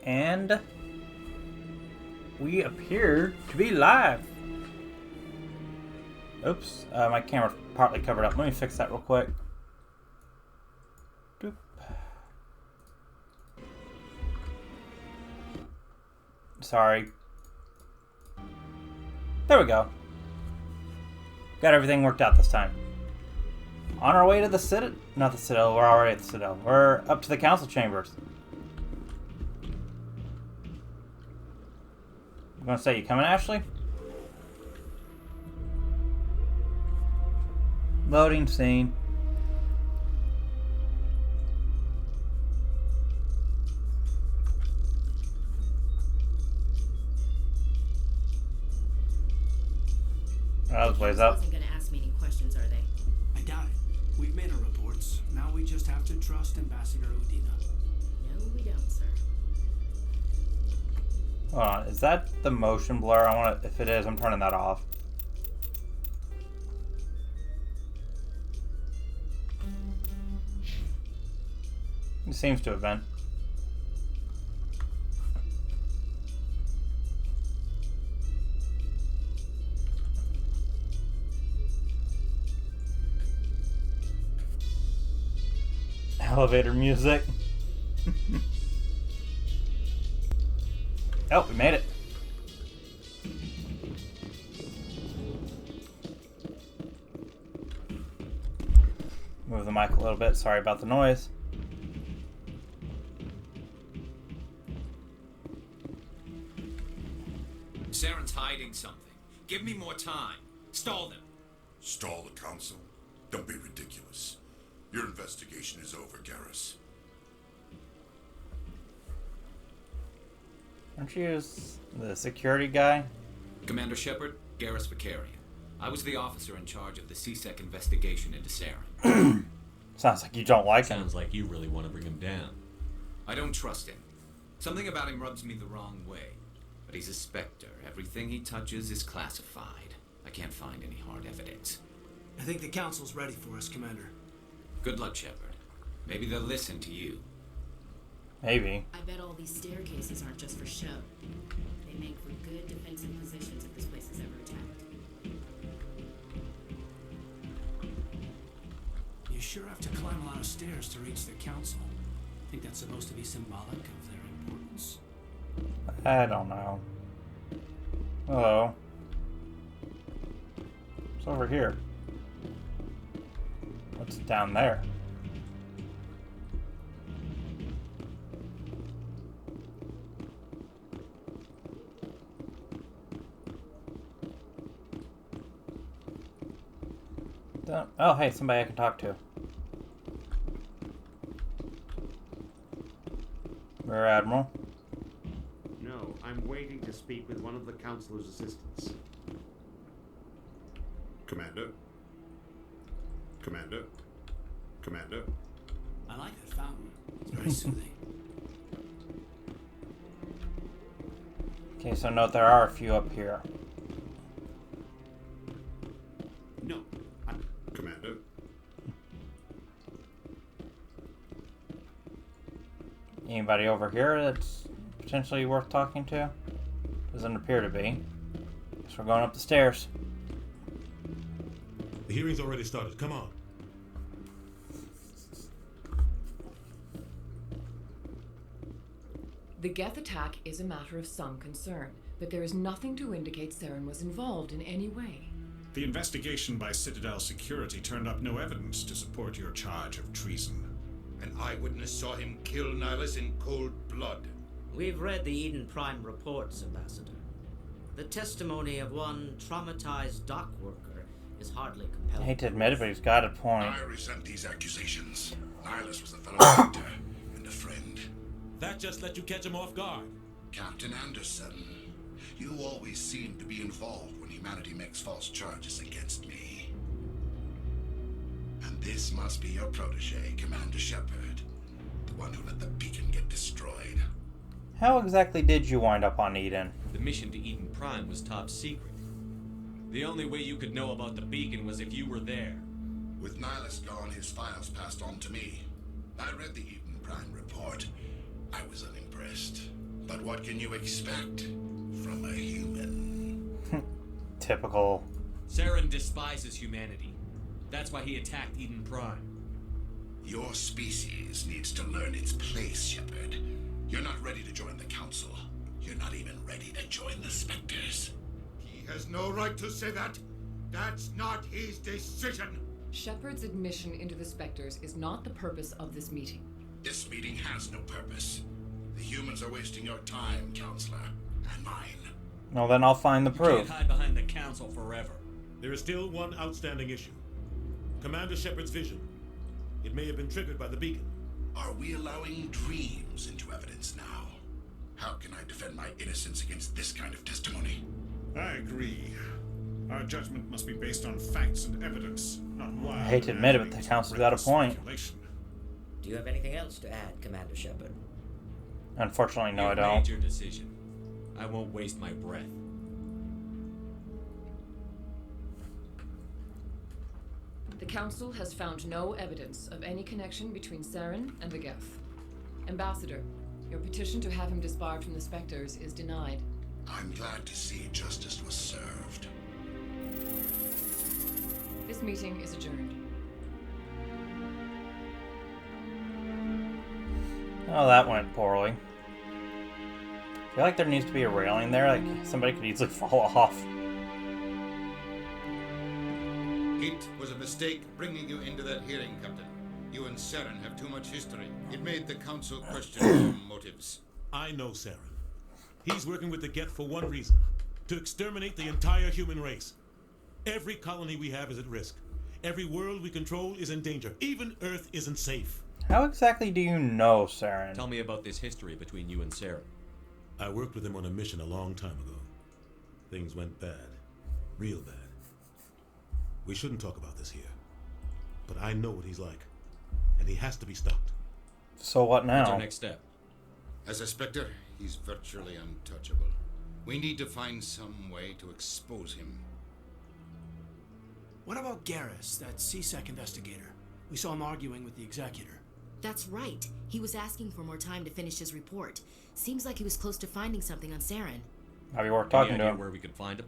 And we appear to be live. Oops, my camera's partly covered up. Let me fix that real quick. Doop. Sorry. There we go. Got everything worked out this time. On our way to the Citadel. Not the Citadel, we're already at the Citadel. We're up to the council chambers. I'm gonna say, you coming, Ashley? Loading scene. That was ways up. Wasn't gonna ask me any questions, are they? I doubt it. We've made our reports. Now we just have to trust Ambassador Udina. No, we don't, sir. Hold on, is that the motion blur? I want to. If it is, I'm turning that off. It seems to have been. Elevator music. Oh, we made it. Move the mic a little bit. Sorry about the noise. Saren's hiding something. Give me more time. Stall them. Stall the council? Don't be ridiculous. Your investigation is over, Garrus. Aren't you the security guy? Commander Shepard, Garrus Vicarian. I was the officer in charge of the CSEC investigation into Saren. Sounds like you don't like him. Sounds like you really want to bring him down. I don't trust him. Something about him rubs me the wrong way. But he's a Spectre. Everything he touches is classified. I can't find any hard evidence. I think the council's ready for us, Commander. Good luck, Shepard. Maybe they'll listen to you. Maybe. I bet all these staircases aren't just for show. They make for good defensive positions if this place is ever attacked. You sure have to climb a lot of stairs to reach the council. Think that's supposed to be symbolic of their importance? I don't know. Hello. What's over here? What's down there? Oh, hey, somebody I can talk to. Rear Admiral. No, I'm waiting to speak with one of the Councilor's assistants. Commander? Commander? Commander? I like that fountain. It's very soothing. Okay, so note there are a few up here. No, Commander? Anybody over here that's potentially worth talking to? Doesn't appear to be. Guess we're going up the stairs. The hearing's already started. Come on. The Geth attack is a matter of some concern, but there is nothing to indicate Saren was involved in any way. The investigation by Citadel Security turned up no evidence to support your charge of treason. An eyewitness saw him kill Nihilus in cold blood. We've read the Eden Prime reports, Ambassador. The testimony of one traumatized dock worker is hardly compelling. I hate to admit it, but he's got a point. I resent these accusations. Nihilus was a fellow actor and a friend. That just let you catch him off guard. Captain Anderson, you always seem to be involved when humanity makes false charges against me. And this must be your protege, Commander Shepard. The one who let the beacon get destroyed. How exactly did you wind up on Eden? The mission to Eden Prime was top secret. The only way you could know about the beacon was if you were there. With Nihilus gone, his files passed on to me. I read the Eden Prime report. I was unimpressed. But what can you expect from a human? Typical. Saren despises humanity. That's why he attacked Eden Prime. Your species needs to learn its place, Shepard. You're not ready to join the Council. You're not even ready to join the Spectres. He has no right to say that. That's not his decision. Shepard's admission into the Spectres is not the purpose of this meeting. This meeting has no purpose. The humans are wasting your time, Counselor, and mine. Well, then I'll find the You proof. can't hide behind the Council forever. There is still one outstanding issue. Commander Shepard's vision. It may have been triggered by the beacon. Are we allowing dreams into evidence now? How can I defend my innocence against this kind of testimony? I agree. Our judgment must be based on facts and evidence, not wild. I hate to admit it, but the Council's got a point. Speculation. Do you have anything else to add, Commander Shepard? Unfortunately, no, I You've don't. made your decision. I won't waste my breath. The Council has found no evidence of any connection between Saren and the Geth. Ambassador, your petition to have him disbarred from the Spectres is denied. I'm glad to see justice was served. This meeting is adjourned. Oh, that went poorly. I feel like there needs to be a railing there, like somebody could easily fall off. It was a mistake bringing you into that hearing, Captain. You and Saren have too much history. It made the Council question your motives. I know Saren. He's working with the Geth for one reason. To exterminate the entire human race. Every colony we have is at risk. Every world we control is in danger. Even Earth isn't safe. How exactly do you know, Saren? Tell me about this history between you and Saren. I worked with him on a mission a long time ago. Things went bad. Real bad. We shouldn't talk about this here. But I know what he's like. And he has to be stopped. So what now? What's our next step? As a Spectre, he's virtually untouchable. We need to find some way to expose him. What about Garrus, that CSEC investigator? We saw him arguing with the executor. That's right. He was asking for more time to finish his report. Seems like he was close to finding something on Saren. Might be worth Any talking to idea him. where we can find him?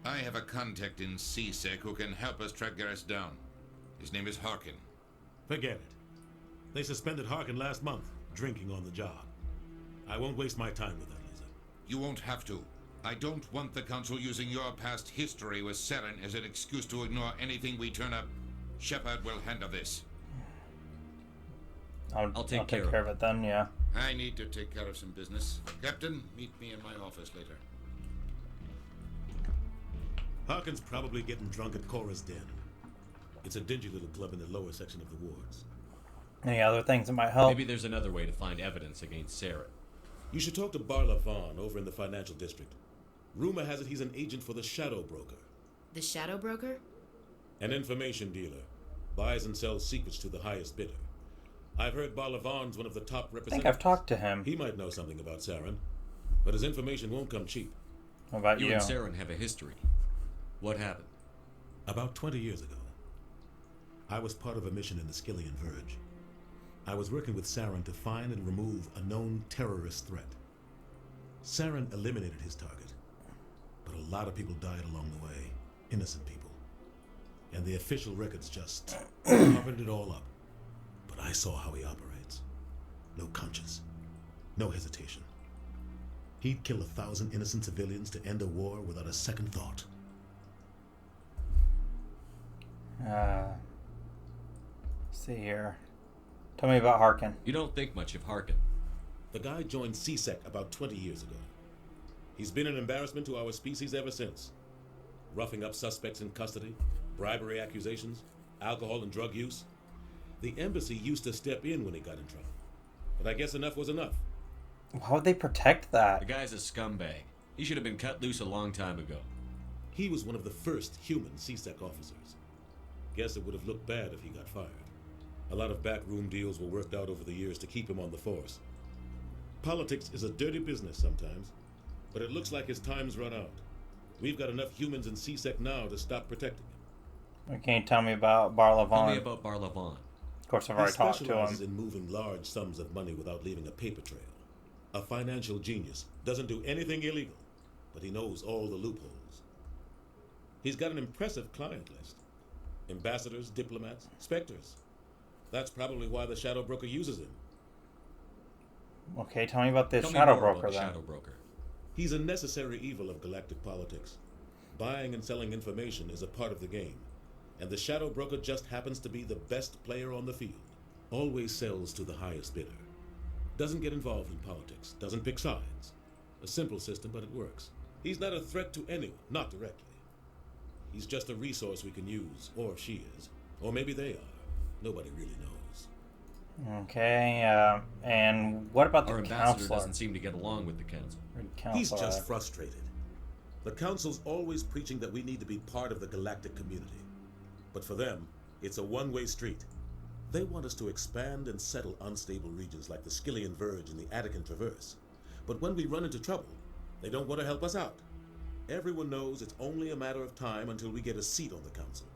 I have a contact in CSEC who can help us track Garrus down. His name is Harkin. Forget it. They suspended Harkin last month, drinking on the job. I won't waste my time with that loser. You won't have to. I don't want the Council using your past history with Saren as an excuse to ignore anything we turn up. Shepard will handle this. I'll take care of it then, yeah. I need to take care of some business. Captain, meet me in my office later. Harkin's probably getting drunk at Cora's Den. It's a dingy little club in the lower section of the wards. Any other things that might help? Maybe there's another way to find evidence against Saren. You should talk to Barla Vaughn over in the financial district. Rumor has it he's an agent for the Shadow Broker. The Shadow Broker? An information dealer. Buys and sells secrets to the highest bidder. I've heard Barla Vaughn's one of the top I representatives. think I've talked to him. He might know something about Saren, but his information won't come cheap. What about you? You and Saren have a history. What happened? About 20 years ago, I was part of a mission in the Skillian Verge. I was working with Saren to find and remove a known terrorist threat. Saren eliminated his target, but a lot of people died along the way, innocent people. And the official records just covered it all up. But I saw how he operates. No conscience, no hesitation. He'd kill 1,000 innocent civilians to end a war without a second thought. See here. Tell me about Harkin. You don't think much of Harkin. The guy joined CSEC about 20 years ago. He's been an embarrassment to our species ever since. Roughing up suspects in custody, bribery accusations, alcohol and drug use. The embassy used to step in when he got in trouble. But I guess enough was enough. Why would they protect that? The guy's a scumbag. He should have been cut loose a long time ago. He was one of the first human CSEC officers. Guess it would have looked bad if he got fired. A lot of backroom deals were worked out over the years to keep him on the force. Politics is a dirty business sometimes, but it looks like his time's run out. We've got enough humans in CSEC now to stop protecting him. Can you tell me about Barla Vaughn? Tell me about Barla Vaughn. Of course, I've already talked to him. He specializes in moving large sums of money without leaving a paper trail. A financial genius, doesn't do anything illegal, but he knows all the loopholes. He's got an impressive client list. Ambassadors, diplomats, specters. That's probably why the Shadow Broker uses him. Okay, tell me about this Tell Shadow me more Broker about the then. Shadow Broker. He's a necessary evil of galactic politics. Buying and selling information is a part of the game, and the Shadow Broker just happens to be the best player on the field. Always sells to the highest bidder. Doesn't get involved in politics, doesn't pick sides. A simple system, but it works. He's not a threat to anyone, not directly. He's just a resource we can use, or she is. Or maybe they are. Nobody really knows. Okay, and what about the Our ambassador counselor? doesn't seem to get along with the council. He's just frustrated. The council's always preaching that we need to be part of the galactic community. But for them, it's a one-way street. They want us to expand and settle unstable regions like the Skillian Verge and the Attican Traverse. But when we run into trouble, they don't want to help us out. Everyone knows it's only a matter of time until we get a seat on the council.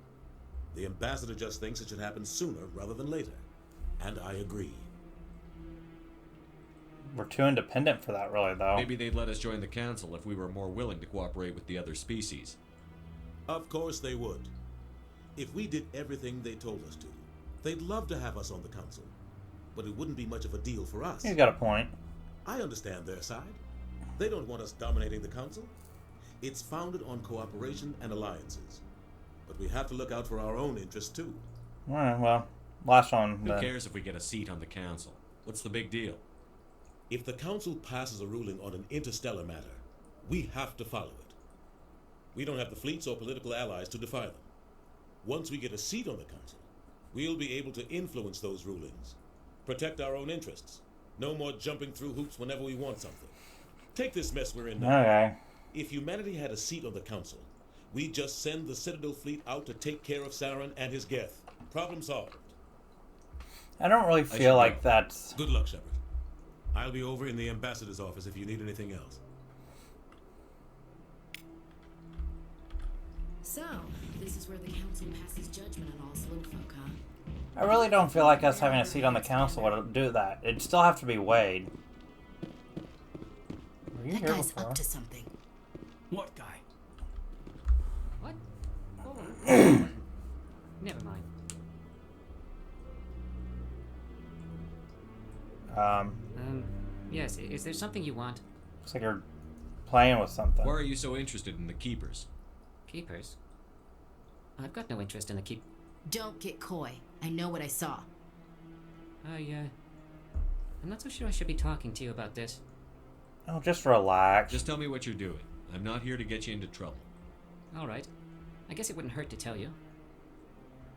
The ambassador just thinks it should happen sooner rather than later. And I agree. We're too independent for that, really, though. Maybe they'd let us join the council if we were more willing to cooperate with the other species. Of course they would. If we did everything they told us to, they'd love to have us on the council. But it wouldn't be much of a deal for us. You got a point. I understand their side. They don't want us dominating the council. It's founded on cooperation and alliances. But we have to look out for our own interests, too. Alright, well, last one. Who then. cares if we get a seat on the council? What's the big deal? If the council passes a ruling on an interstellar matter, we have to follow it. We don't have the fleets or political allies to defy them. Once we get a seat on the council, we'll be able to influence those rulings. Protect our own interests. No more jumping through hoops whenever we want something. Take this mess we're in now. Okay. If humanity had a seat on the council, we'd just send the Citadel fleet out to take care of Saren and his Geth. Problem solved. I don't really feel like that's... Good luck, Shepard. I'll be over in the ambassador's office if you need anything else. So, this is where the council passes judgment on all slowfolk, huh? I really don't feel like us having a seat on the council would do that. It'd still have to be weighed. Were you That here guy's before? up to something. What guy? What? Hold on. Never mind. Yes, is there something you want? Looks like you're playing with something. Why are you so interested in the Keepers? Keepers? I've got no interest in the keep... Don't get coy. I know what I saw. I'm not so sure I should be talking to you about this. Oh, just relax. Just tell me what you're doing. I'm not here to get you into trouble. Alright. I guess it wouldn't hurt to tell you.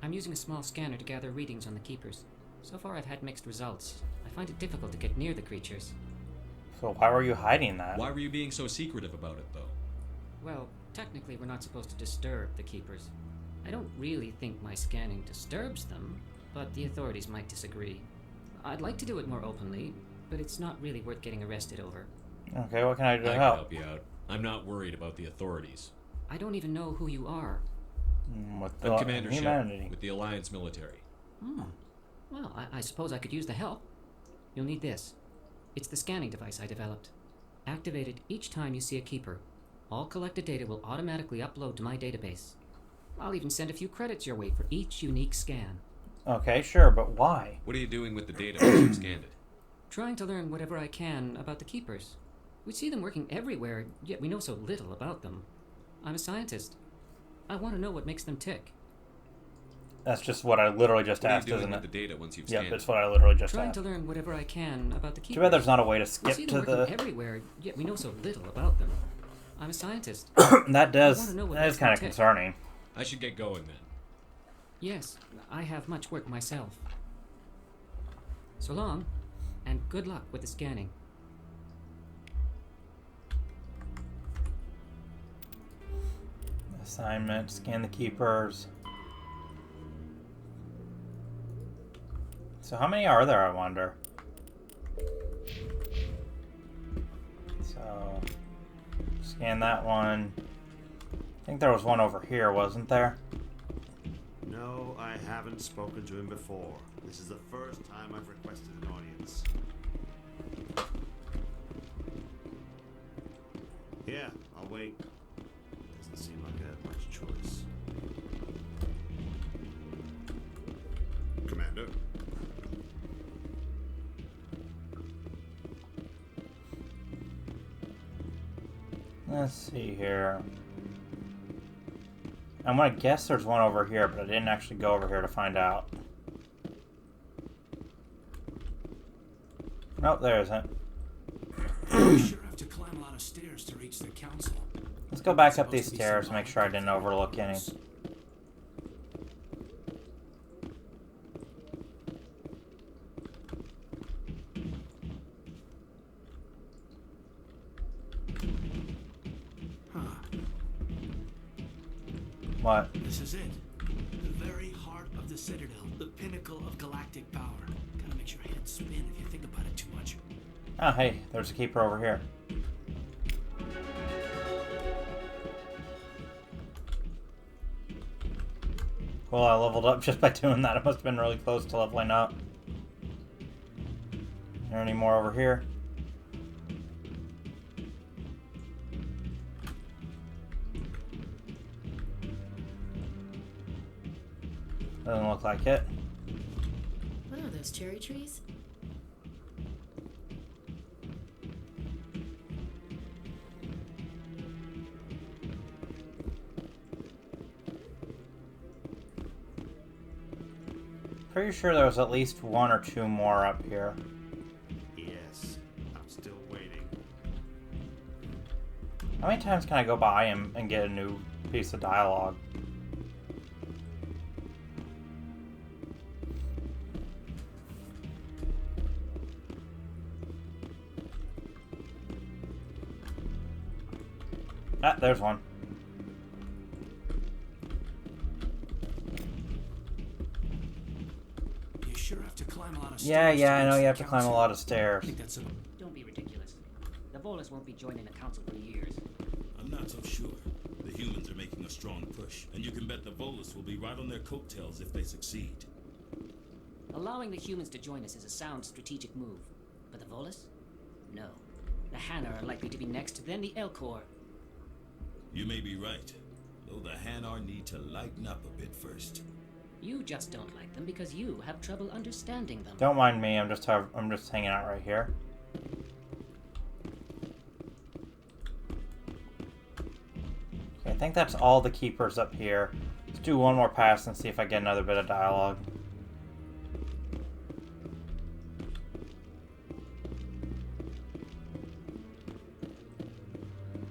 I'm using a small scanner to gather readings on the Keepers. So far I've had mixed results. I find it difficult to get near the creatures. So why were you hiding that? Why were you being so secretive about it, though? Well, technically we're not supposed to disturb the Keepers. I don't really think my scanning disturbs them, but the authorities might disagree. I'd like to do it more openly, but it's not really worth getting arrested over. Okay, what can I do to I can help? help you out. I'm not worried about the authorities. I don't even know who you are. With I'm Commander humanity. Shepard with the Alliance military. Well, I suppose I could use the help. You'll need this. It's the scanning device I developed. Activate it each time you see a Keeper. All collected data will automatically upload to my database. I'll even send a few credits your way for each unique scan. Okay, sure, but why? What are you doing with the data once you've scanned it? Trying to learn whatever I can about the Keepers. We see them working everywhere, yet we know so little about them. I'm a scientist. I want to know what makes them tick. That's just what I literally just What are you asked, doing isn't with it? the data once you've Yep, scanned that's it? what I literally just Trying asked. to learn whatever I can about the Keepers. Too bad there's not a way to We skip see to them working the... everywhere, yet we know so little about them. I'm a scientist. That I wanna know what that is makes them kind of tick. concerning. I should get going then. Yes, I have much work myself. So long, and good luck with the scanning. Assignment, scan the Keepers. So how many are there, I wonder? So, scan that one. I think there was one over here, wasn't there? No, I haven't spoken to him before. This is the first time I've requested an audience. Really? Doesn't seem like I have much choice. Commander? Let's see here. I'm gonna guess there's one over here, but I didn't actually go over here to find out. Nope, there isn't. You sure have to climb a lot of stairs to reach the council. Let's go back up these stairs to make sure I didn't overlook any. What? This is it. The very heart of the Citadel. The pinnacle of galactic power. Kinda makes your head spin if you think about it too much. Oh, hey, there's a keeper over here. Well, I leveled up just by doing that. It must have been really close to leveling up. Are there any more over here? Doesn't look like it. What are those, cherry trees? Pretty sure there was at least one or two more up here. Yes, I'm still waiting. How many times can I go by and get a new piece of dialogue? Ah, there's one. You sure have to climb a lot of Yeah, stairs. I know reach you the have to climb a council. lot of stairs. I think that's a... Don't be ridiculous. The Volus won't be joining the council for years. I'm not so sure. The humans are making a strong push, and you can bet the Volus will be right on their coattails if they succeed. Allowing the humans to join us is a sound strategic move. But the Volus? No. The Hanar are likely to be next, then the Elcor. You may be right, though the Hanar need to lighten up a bit first. You just don't like them because you have trouble understanding them. Don't mind me. I'm just hanging out right here. Okay, I think that's all the keepers up here. Let's do one more pass and see if I get another bit of dialogue.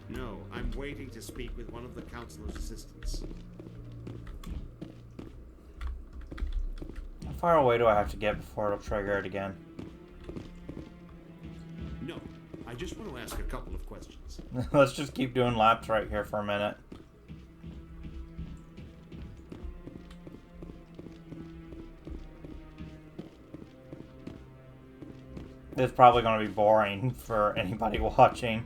No, I'm waiting to speak with one of the councilor's assistants. How far away do I have to get before it'll trigger it again? No, I just want to ask a couple of questions. Let's just keep doing laps right here for a minute. This is probably going to be boring for anybody watching.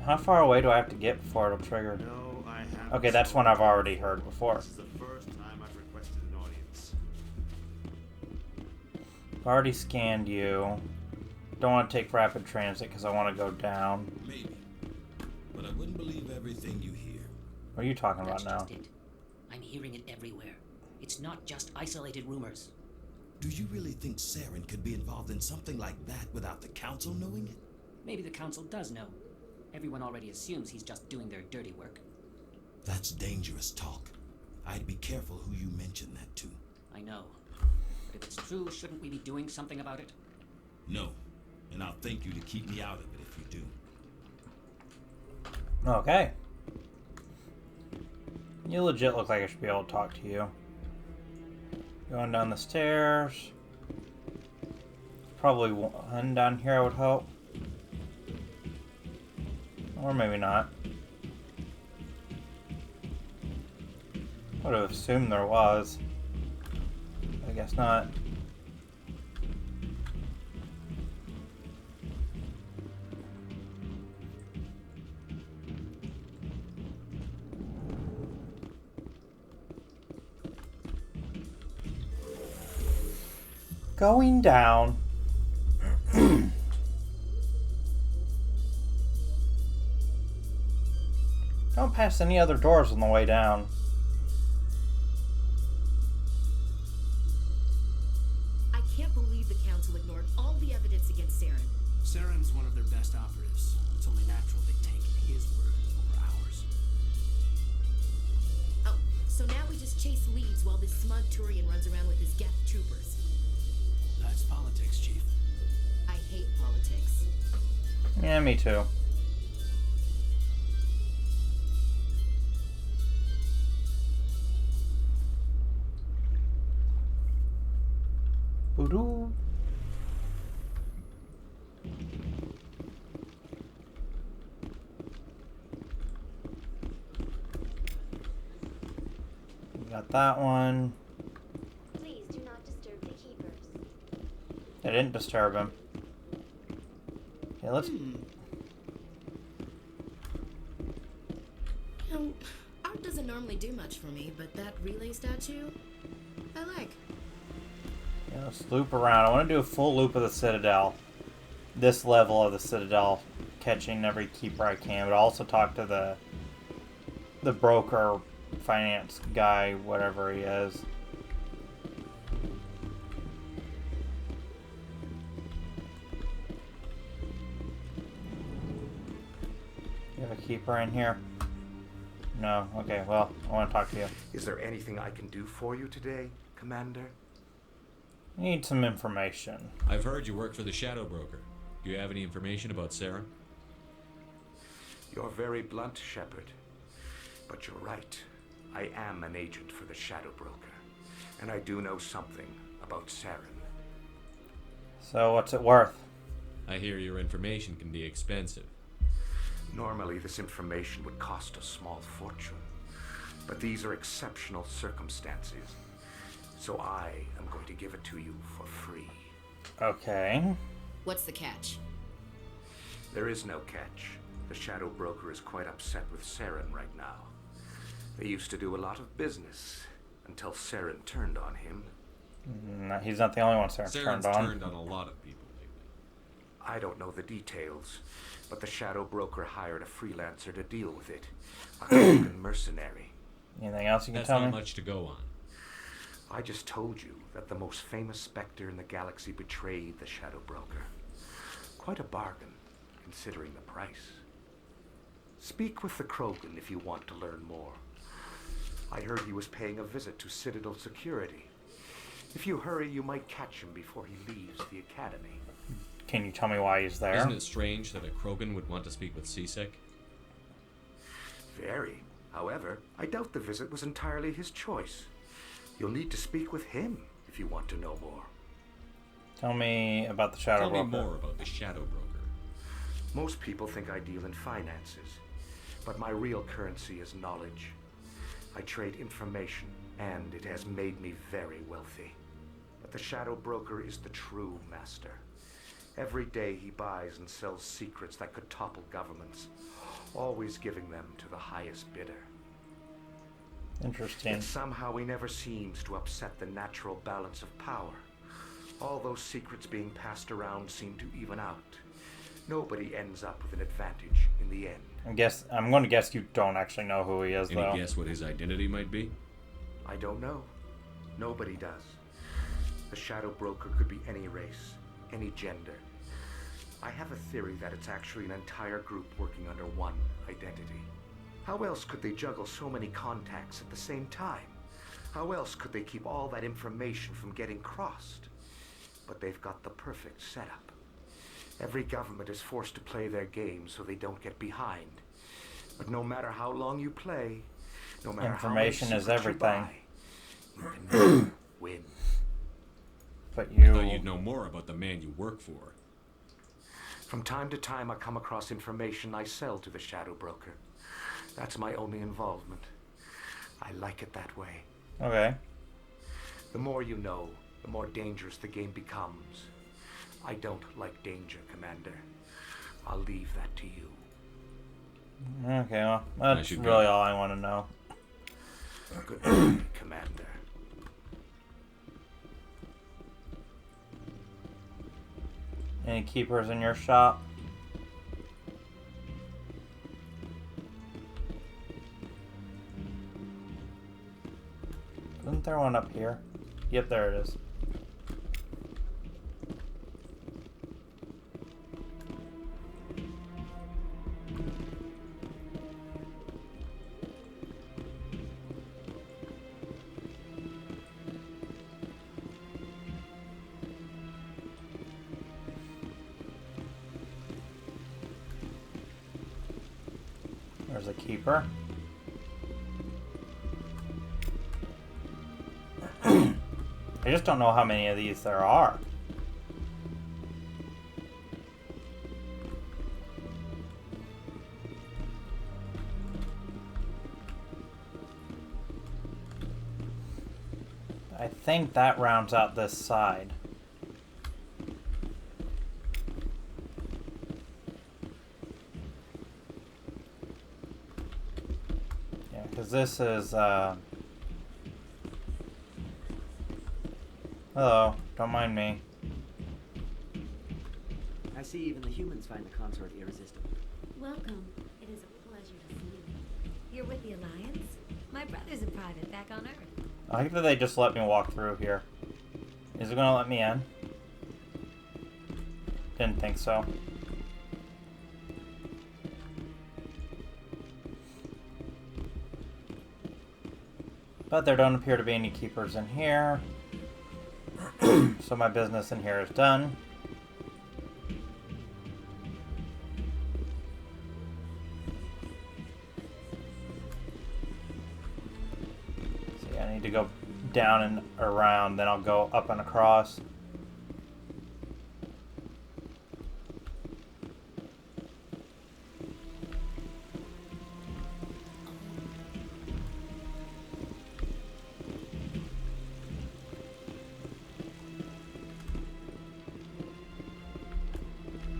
How far away do I have to get before it'll trigger? No, I haven't. Okay, that's one I've already heard before. This is the first time I've requested an audience. I've already scanned you. Don't want to take rapid transit because I want to go down. Maybe. But I wouldn't believe everything you hear. What are you talking about now? That's just it. I'm hearing it everywhere. It's not just isolated rumors. Do you really think Saren could be involved in something like that without the council knowing it? Maybe the council does know. Everyone already assumes he's just doing their dirty work. That's dangerous talk. I'd be careful who you mention that to. I know. But if it's true, shouldn't we be doing something about it? No. And I'll thank you to keep me out of it if you do. Okay. You legit look like I should be able to talk to you. Going down the stairs. Probably one down here, I would hope. Or maybe not. Would have assumed there was. I guess not. Going down. Don't pass any other doors on the way down. I can't believe the council ignored all the evidence against Saren. Saren's one of their best operatives. It's only natural they take his word over ours. Oh, so now we just chase leads while this smug Turian runs around with his Geth troopers. That's politics, Chief. I hate politics. Yeah, me too. Voodoo. Got that one. Please do not disturb the keepers. They didn't disturb him. Okay, let's. Art doesn't normally do much for me, but that relay statue, I like. Yeah, let's loop around. I want to do a full loop of the Citadel. This level of the Citadel, catching every keeper I can, but also talk to the broker, finance guy, whatever he is. You have a keeper in here? No. Okay, well, I want to talk to you. Is there anything I can do for you today, Commander? Need some information. I've heard you work for the Shadow Broker. Do you have any information about Sarah? You're very blunt, Shepard. But you're right. I am an agent for the Shadow Broker. And I do know something about Saren. So, what's it worth? I hear your information can be expensive. Normally, this information would cost a small fortune. But these are exceptional circumstances. So I am going to give it to you for free. Okay. What's the catch? There is no catch. The Shadow Broker is quite upset with Saren right now. They used to do a lot of business until Saren turned on him. No, he's not the only one Saren's turned on. Turned on a lot of people lately. I don't know the details, but the Shadow Broker hired a freelancer to deal with it. A Krogan mercenary. Anything else you can That's tell me? not much to go on. I just told you that the most famous Spectre in the galaxy betrayed the Shadow Broker. Quite a bargain, considering the price. Speak with the Krogan if you want to learn more. I heard he was paying a visit to Citadel security. If you hurry, you might catch him before he leaves the Academy. Can you tell me why he's there? Isn't it strange that a Krogan would want to speak with C-Sec? Very. However, I doubt the visit was entirely his choice. You'll need to speak with him if you want to know more. Tell me about the Shadow Broker. Tell me more about the Shadow Broker. Most people think I deal in finances, but my real currency is knowledge. I trade information, and it has made me very wealthy. But the Shadow Broker is the true master. Every day he buys and sells secrets that could topple governments, always giving them to the highest bidder. Interesting. Yet somehow he never seems to upset the natural balance of power. All those secrets being passed around seem to even out. Nobody ends up with an advantage in the end. I'm going to guess you don't actually know who he is, though. Any guess what his identity might be? I don't know. Nobody does. The Shadow Broker could be any race, any gender. I have a theory that it's actually an entire group working under one identity. How else could they juggle so many contacts at the same time? How else could they keep all that information from getting crossed? But they've got the perfect setup. Every government is forced to play their game so they don't get behind. But no matter how long you play, no matter information how many is secrets everything. you buy, you can never win. But I thought you'd know more about the man you work for. From time to time, I come across information I sell to the Shadow Broker. That's my only involvement. I like it that way. Okay. The more you know, the more dangerous the game becomes. I don't like danger, Commander. I'll leave that to you. Okay, well, that's really all I want to know. Good day, Commander. Any keepers in your shop? there one up here? Yep, there it is. There's a keeper. I just don't know how many of these there are. I think that rounds out this side. Yeah, because this is, hello, don't mind me. I see even the humans find the consort irresistible. Welcome. It is a pleasure to see you. You're with the Alliance? My brother's a private back on Earth. I think that they just let me walk through here. Is it gonna let me in? Didn't think so. But there don't appear to be any keepers in here. So my business in here is done. See, I need to go down and around, then I'll go up and across.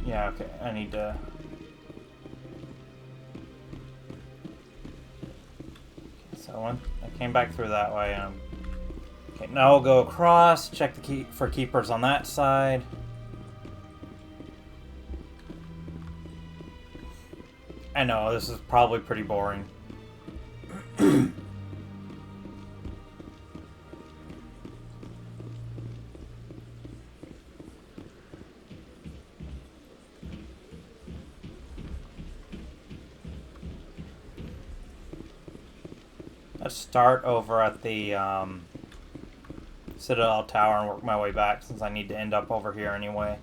Yeah, okay, I need to... Okay, so I came back through that way. Okay, now we'll go across, check the key for keepers on that side. I know, this is probably pretty boring. Let's start over at the Citadel Tower and work my way back, since I need to end up over here anyway.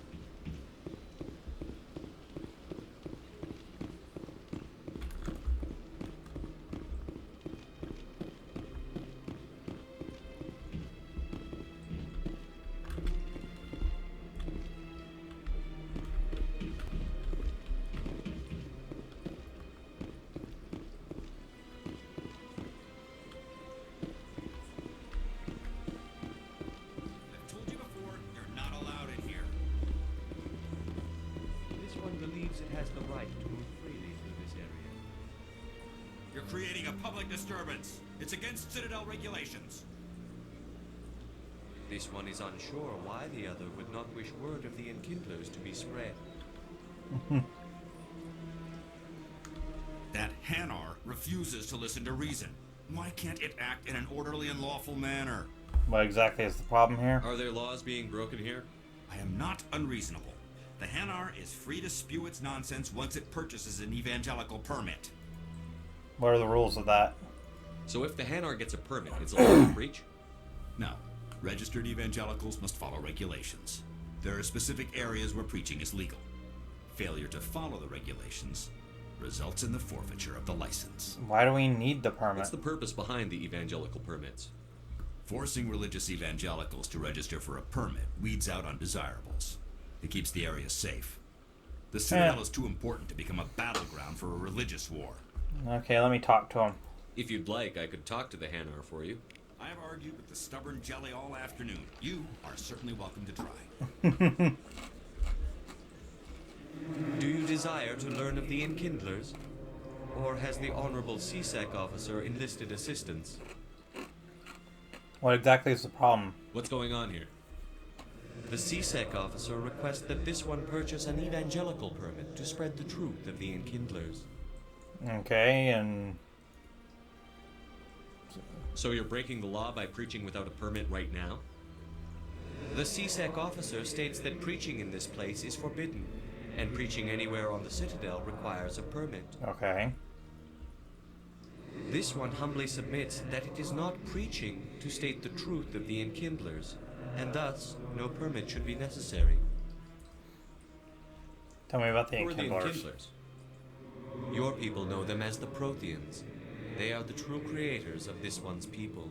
Creating a public disturbance. It's against Citadel regulations. This one is unsure why the other would not wish word of the Enkindlers to be spread. That Hanar refuses to listen to reason. Why can't it act in an orderly and lawful manner? What exactly is the problem here? Are there laws being broken here? I am not unreasonable. The Hanar is free to spew its nonsense once it purchases an evangelical permit. What are the rules of that? So if the Hanar gets a permit, it's allowed to preach? No. Registered evangelicals must follow regulations. There are specific areas where preaching is legal. Failure to follow the regulations results in the forfeiture of the license. Why do we need the permit? What's the purpose behind the evangelical permits? Forcing religious evangelicals to register for a permit weeds out undesirables. It keeps the area safe. The Citadel is too important to become a battleground for a religious war. Okay, let me talk to him. If you'd like, I could talk to the Hanar for you. I have argued with the stubborn jelly all afternoon. You are certainly welcome to try. Do you desire to learn of the Enkindlers? Or has the Honorable CSEC officer enlisted assistance? What exactly is the problem? What's going on here? The CSEC officer requests that this one purchase an evangelical permit to spread the truth of the Enkindlers. Okay, and So you're breaking the law by preaching without a permit right now? The CSEC officer states that preaching in this place is forbidden, and preaching anywhere on the Citadel requires a permit. Okay. This one humbly submits that it is not preaching to state the truth of the Enkindlers, and thus no permit should be necessary. Tell me about the Who are the Enkindlers. Enkindlers? Your people know them as the Protheans. They are the true creators of this one's people.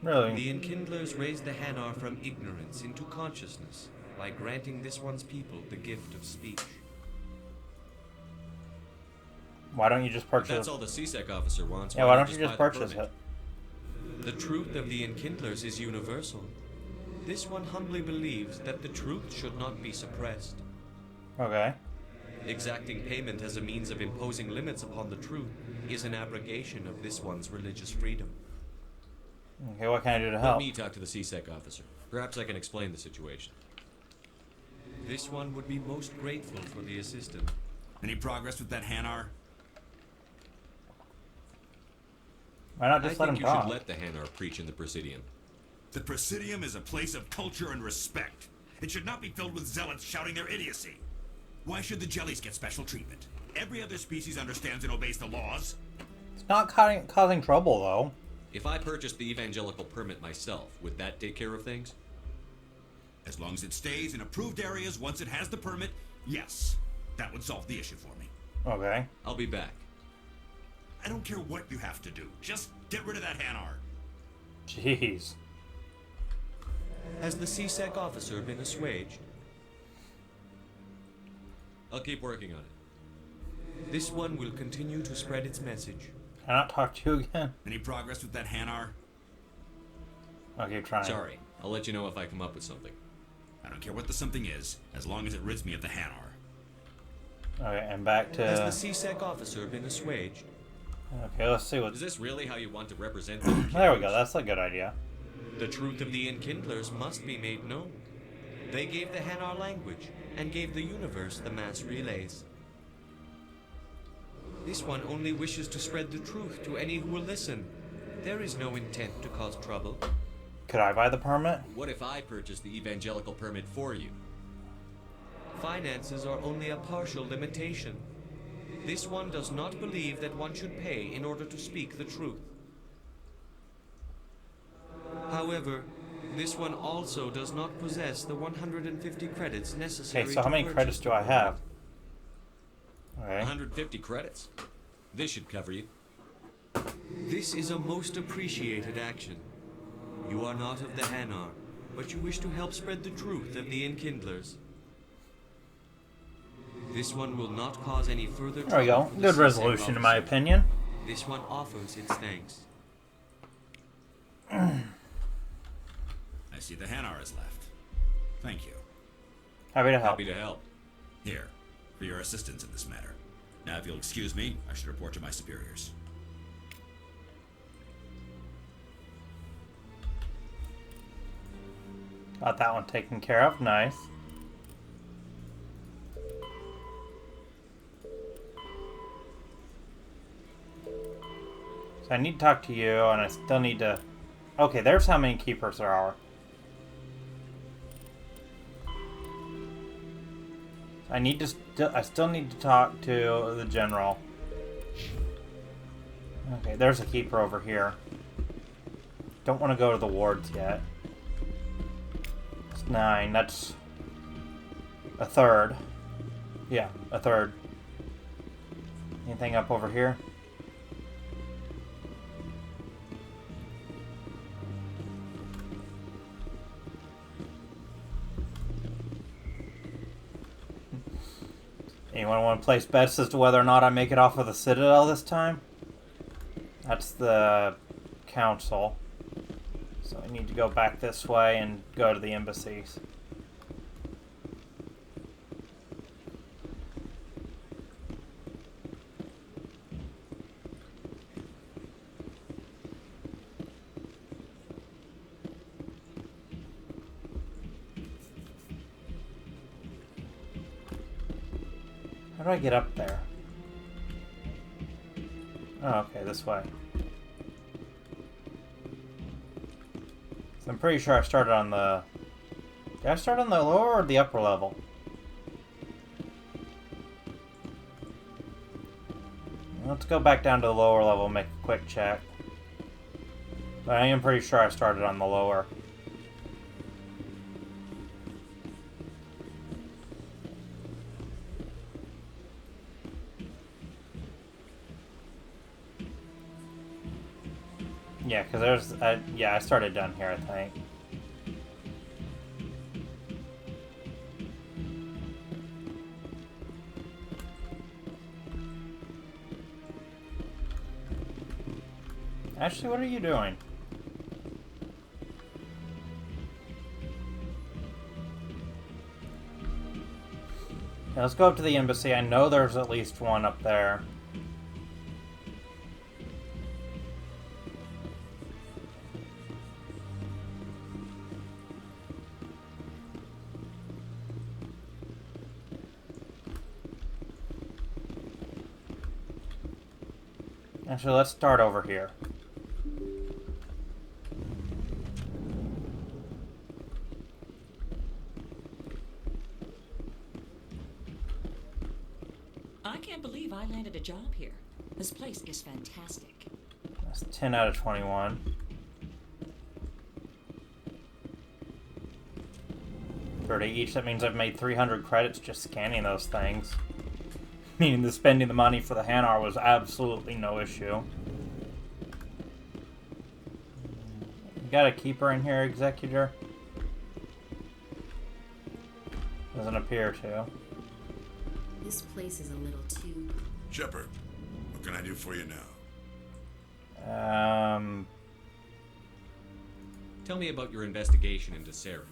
Really? The Enkindlers raised the Hanar from ignorance into consciousness by granting this one's people the gift of speech. Why don't you just purchase That's all the CSEC officer wants. Yeah, why don't you just buy the purchase permit? it? The truth of the Enkindlers is universal. This one humbly believes that the truth should not be suppressed. Okay. Exacting payment as a means of imposing limits upon the truth is an abrogation of this one's religious freedom. Okay, what can I do to Let help? me talk to the CSEC officer. Perhaps I can explain the situation. This one would be most grateful for the assistance. Any progress with that Hanar? Why not just I let him think you talk? should let the Hanar preach in the Presidium. The Presidium is a place of culture and respect. It should not be filled with zealots shouting their idiocy. Why should the jellies get special treatment? Every other species understands and obeys the laws. It's not causing trouble, though. If I purchased the evangelical permit myself, would that take care of things? As long as it stays in approved areas once it has the permit, yes. That would solve the issue for me. Okay. I'll be back. I don't care what you have to do. Just get rid of that Hanar. Jeez. Has the CSEC officer been assuaged? I'll keep working on it. This one will continue to spread its message. Can I not talk to you again? Any progress with that Hanar? I'll keep trying. Sorry. I'll let you know if I come up with something. I don't care what the something is, as long as it rids me of the Hanar. Okay, and back to... Has the CSEC officer been assuaged? Okay, let's see what... Is this really how you want to represent the There we go, that's a good idea. The truth of the Enkindlers must be made known. They gave the Hanar language, and gave the universe the mass relays. This one only wishes to spread the truth to any who will listen. There is no intent to cause trouble. Could I buy the permit? What if I purchased the evangelical permit for you? Finances are only a partial limitation. This one does not believe that one should pay in order to speak the truth. However, this one also does not possess the 150 credits necessary. Okay, so how many credits do I have? Okay. 150 credits. This should cover you. This is a most appreciated action. You are not of the Hanar, but you wish to help spread the truth of the Enkindlers. This one will not cause any further trouble. There we go. Good resolution, in my opinion. This one offers its thanks. I see the Hanar is left. Thank you. Happy to help. Happy to help. Here, for your assistance in this matter. Now, if you'll excuse me, I should report to my superiors. Got that one taken care of. Nice. So I need to talk to you, and I still need to... Okay, there's how many keepers there are. I still need to talk to the general. Okay, there's a keeper over here. Don't want to go to the wards yet. It's 9. That's a third. Yeah, a third. Anything up over here? Anyone want to place bets as to whether or not I make it off of the Citadel this time? That's the council. So I need to go back this way and go to the embassies. How do I get up there? Oh, okay, this way. I'm pretty sure I started on the... Did I start on the lower or the upper level? Let's go back down to the lower level and make a quick check. But I am pretty sure I started on the lower. Yeah, because there's... yeah, I started down here, I think. Ashley, what are you doing? Okay, let's go up to the embassy. I know there's at least one up there. Actually, let's start over here. I can't believe I landed a job here. This place is fantastic. That's 10 out of 21. For each, that means I've made 300 credits just scanning those things. Meaning the spending the money for the Hanar was absolutely no issue. You got a keeper in here, Executor? Doesn't appear to. This place is a little too... Shepard, what can I do for you now? Tell me about your investigation into Sarah.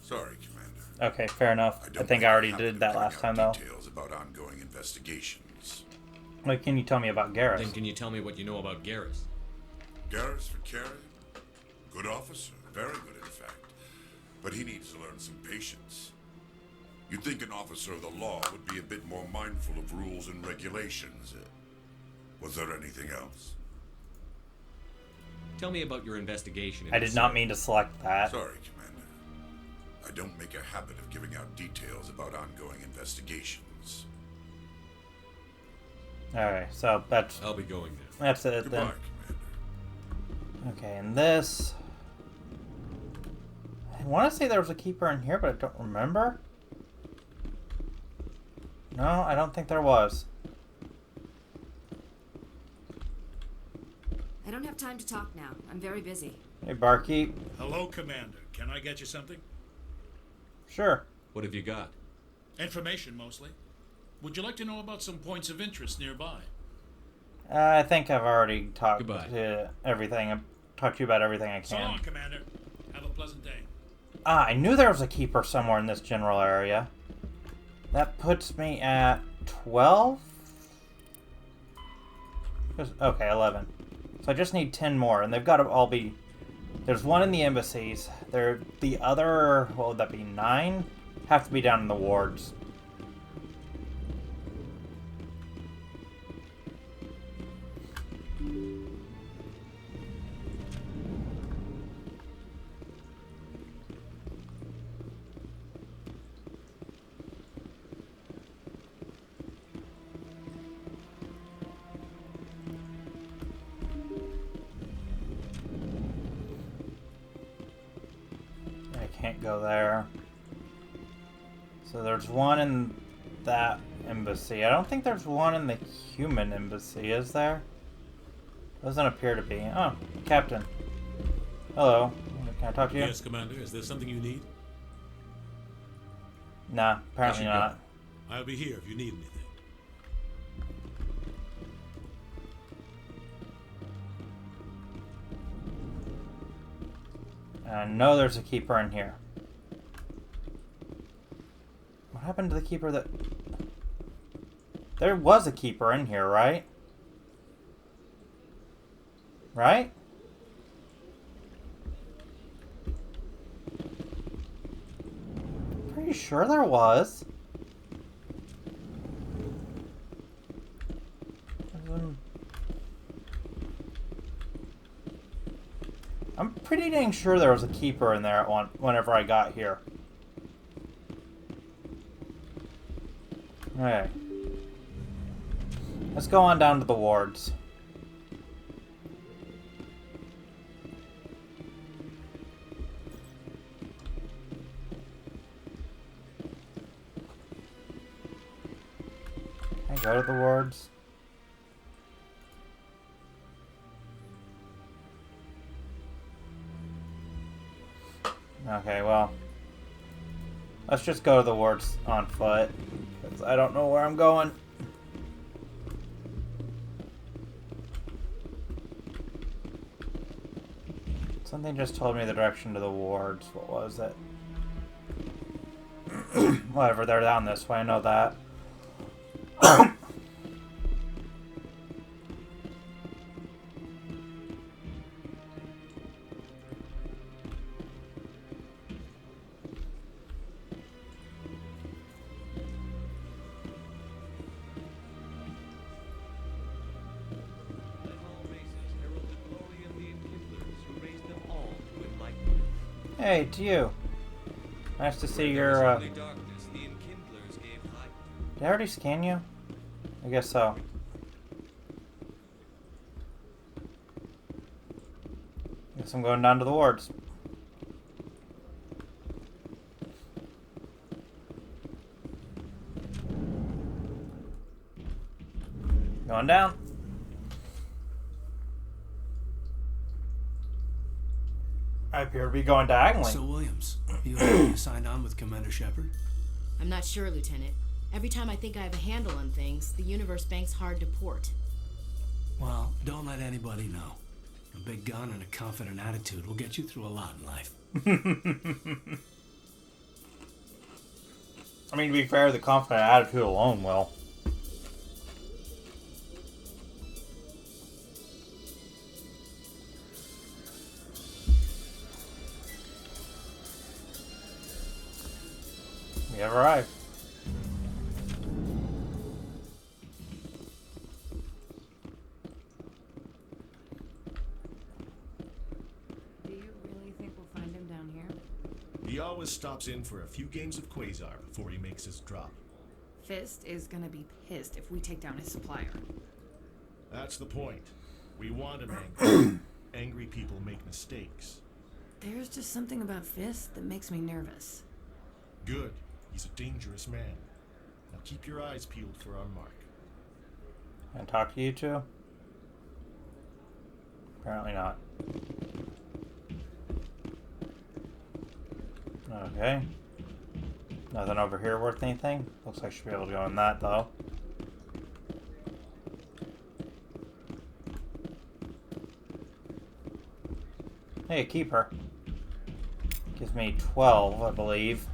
Sorry, Commander. Okay, fair enough. I think I already did that last time, though. Details about ongoing investigations. What can you tell me about Garrus? Then can you tell me what you know about Garrus? Garrus Vicari? Good officer. Very good, in fact. But he needs to learn some patience. You'd think an officer of the law would be a bit more mindful of rules and regulations. Was there anything else? Tell me about your investigation. I did not mean to select that. Sorry, Commander. I don't make a habit of giving out details about ongoing investigations. Alright, so that's... I'll be going now. That's it, Goodbye, then. Okay, and this... I want to say there was a keeper in here, but I don't remember. No, I don't think there was. I don't have time to talk now. I'm very busy. Hey, Barkeep. Hello, Commander. Can I get you something? Sure. What have you got? Information, mostly. Would you like to know about some points of interest nearby? I think I've already talked Goodbye. to everything. I've talked to you about everything I So can. long, Commander. Have a pleasant day. Ah, I knew there was a keeper somewhere in this general area. That puts me at 12? Okay, 11. So I just need 10 more, and they've got to all be... There's one in the embassies. The other, what would that be, 9? Have to be down in the wards. Can't go there. So there's one in that embassy. I don't think there's one in the human embassy, is there? Doesn't appear to be. Oh, Captain. Hello. Can I talk to you? Yes, Commander. Is there something you need? Nah, apparently not. I'll be here if you need anything. I know there's a keeper in here. What happened to the keeper that... There was a keeper in here, right? Right? Pretty sure there was. I'm pretty dang making sure there was a keeper in there whenever I got here. Alright. Let's go on down to the wards. Can I go to the wards? Okay, well, let's just go to the wards on foot, because I don't know where I'm going. Something just told me the direction to the wards. What was it? Whatever, they're down this way, I know that. Hey, it's you. Nice to see your, Did I already scan you? I guess so. Guess I'm going down to the wards. Going down. I appear to be going diagonally. So, Williams, you signed on with Commander Shepard? I'm not sure, Lieutenant. Every time I think I have a handle on things, the universe bank's hard to port. Well, don't let anybody know. A big gun and a confident attitude will get you through a lot in life. I mean, to be fair, the confident attitude alone will. We have arrived. Do you really think we'll find him down here? He always stops in for a few games of Quasar before he makes his drop. Fist is gonna be pissed if we take down his supplier. That's the point. We want him angry. Angry people make mistakes. There's just something about Fist that makes me nervous. Good. He's a dangerous man. Now keep your eyes peeled for our mark. Can I talk to you two? Apparently not. Okay. Nothing over here worth anything. Looks like I should be able to go in that though. Hey, a keeper. Gives me 12, I believe.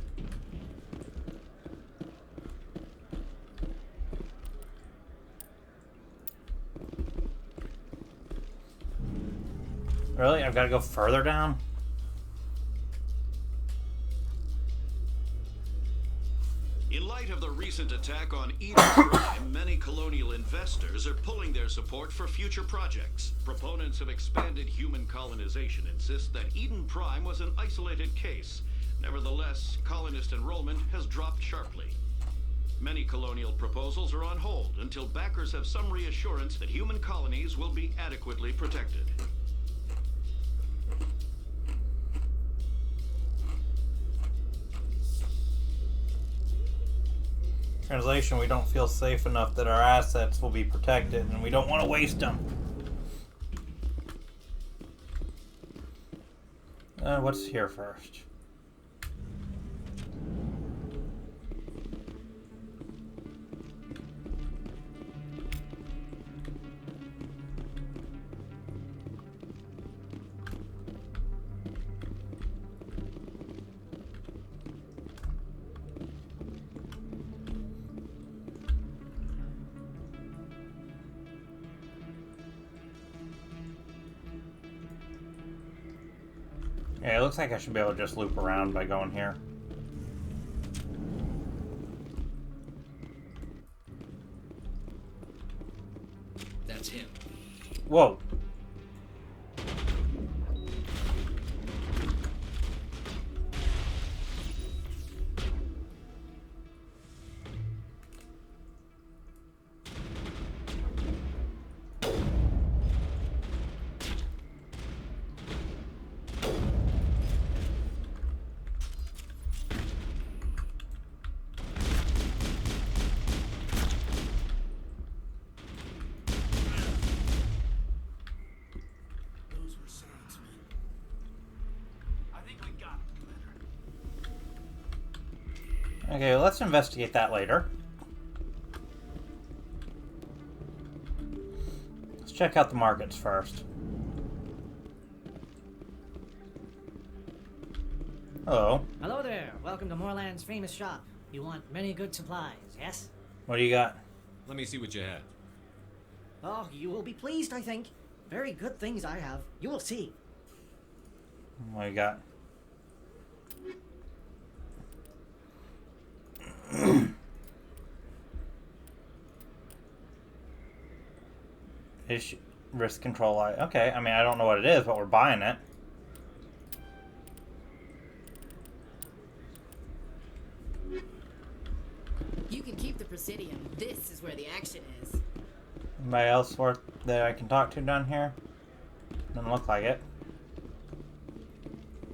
Really? I've got to go further down? In light of the recent attack on Eden Prime, many colonial investors are pulling their support for future projects. Proponents of expanded human colonization insist that Eden Prime was an isolated case. Nevertheless, colonist enrollment has dropped sharply. Many colonial proposals are on hold until backers have some reassurance that human colonies will be adequately protected. Translation, we don't feel safe enough that our assets will be protected, and we don't want to waste them. What's here first? Yeah, it looks like I should be able to just loop around by going here. That's him. Whoa. Okay, well, let's investigate that later. Let's check out the markets first. Hello. Hello there. Welcome to Moorland's famous shop. You want many good supplies, yes? What do you got? Let me see what you have. Oh, you will be pleased, I think. Very good things I have. You will see. What do you got? Risk control light. Okay, I mean, I don't know what it is, but we're buying it. You can keep the Presidium. This is where the action is. Anybody else that I can talk to down here? Doesn't look like it.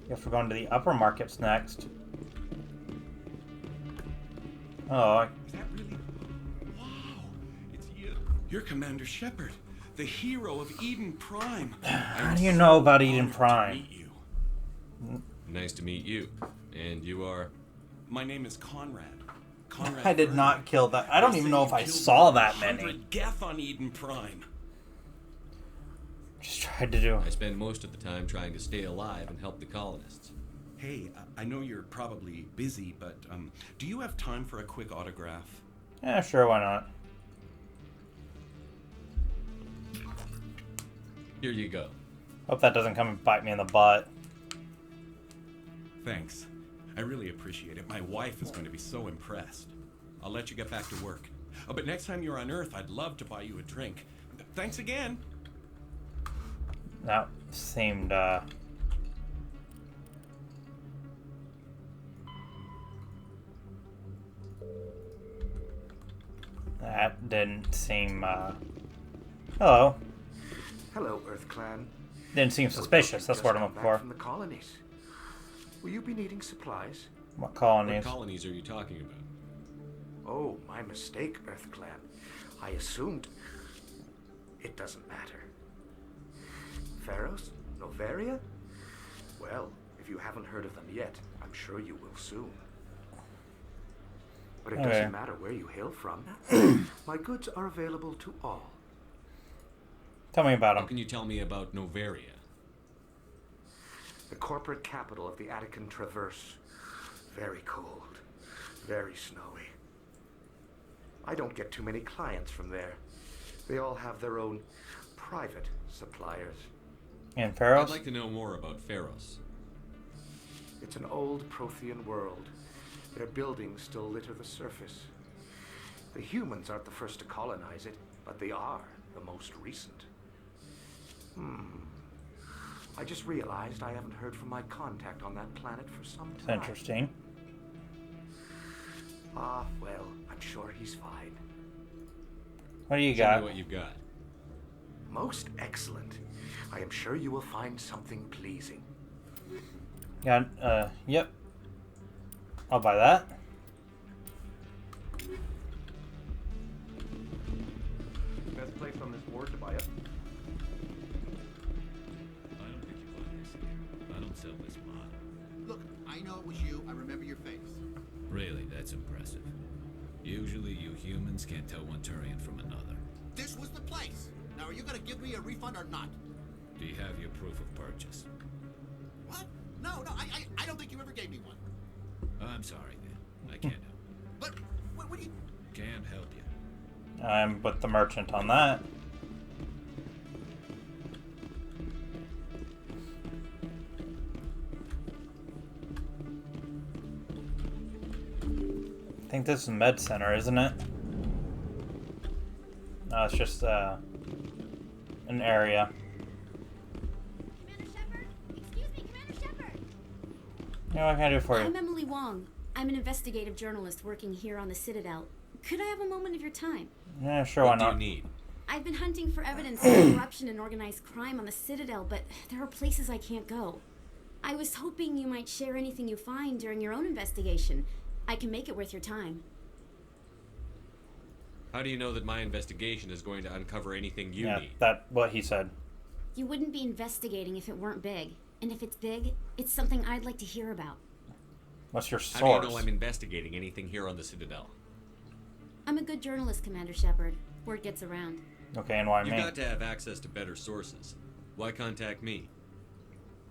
Guess we're going to the upper markets next. Oh. Is that really? Wow, it's you. You're Commander Shepard, the hero of Eden Prime. How do you know about Eden Prime? Nice to meet you. And you are? My name is Conrad. Conrad. I did not kill that. I don't even know if I saw that many. 100 Geth on Eden Prime. Just tried to do. I spend most of the time trying to stay alive and help the colonists. Hey, I know you're probably busy, but do you have time for a quick autograph? Yeah, sure, why not? Here you go. Hope that doesn't come and bite me in the butt. Thanks. I really appreciate it. My wife is going to be so impressed. I'll let you get back to work. Oh, but next time you're on Earth, I'd love to buy you a drink. Thanks again. That seemed, that didn't seem, Hello. Hello, Earth Clan. Didn't seem suspicious. That's what I'm looking for. From the colonies. Will you be needing supplies? What colonies? What colonies are you talking about? Oh, my mistake, Earth Clan. I assumed... It doesn't matter. Pharos? Novaria? Well, if you haven't heard of them yet, I'm sure you will soon. But it doesn't matter where you hail from. My goods are available to all. Tell me about them. How can you tell me about Novaria? The corporate capital of the Attican Traverse. Very cold. Very snowy. I don't get too many clients from there. They all have their own private suppliers. And Pharos? I'd like to know more about Pharos. It's an old Prothean world. Their buildings still litter the surface. The humans aren't the first to colonize it, but they are the most recent. I just realized I haven't heard from my contact on that planet for some time. That's interesting. Ah, well, I'm sure he's fine. What do you Show got? me what you've got. Most excellent. I am sure you will find something pleasing. Got, yep. I'll buy that. Best place on this board to buy it. I don't think you buy this here. I don't sell this model. Look, I know it was you. I remember your face. Really, that's impressive. Usually you humans can't tell one Turian from another. This was the place. Now, are you going to give me a refund or not? Do you have your proof of purchase? What? No, I don't think you ever gave me one. I'm sorry, man. I can't help you. But, what do you... Can't help you. I'm with the merchant on that. I think this is Med Center, isn't it? No, it's just an area. Commander Shepard? Excuse me, Commander Shepard! Yeah, what can I do for you? I'm Emily Wong. I'm an investigative journalist working here on the Citadel. Could I have a moment of your time? Yeah, sure, why not? What do you need? I've been hunting for evidence of corruption and organized crime on the Citadel, but there are places I can't go. I was hoping you might share anything you find during your own investigation. I can make it worth your time. How do you know that my investigation is going to uncover anything you need? That's what he said. You wouldn't be investigating if it weren't big. And if it's big, it's something I'd like to hear about. What's your How do you know source? I'm investigating anything here on the Citadel? I'm a good journalist, Commander Shepard. Word gets around. Okay, and why You've me? got to have access to better sources. Why contact me?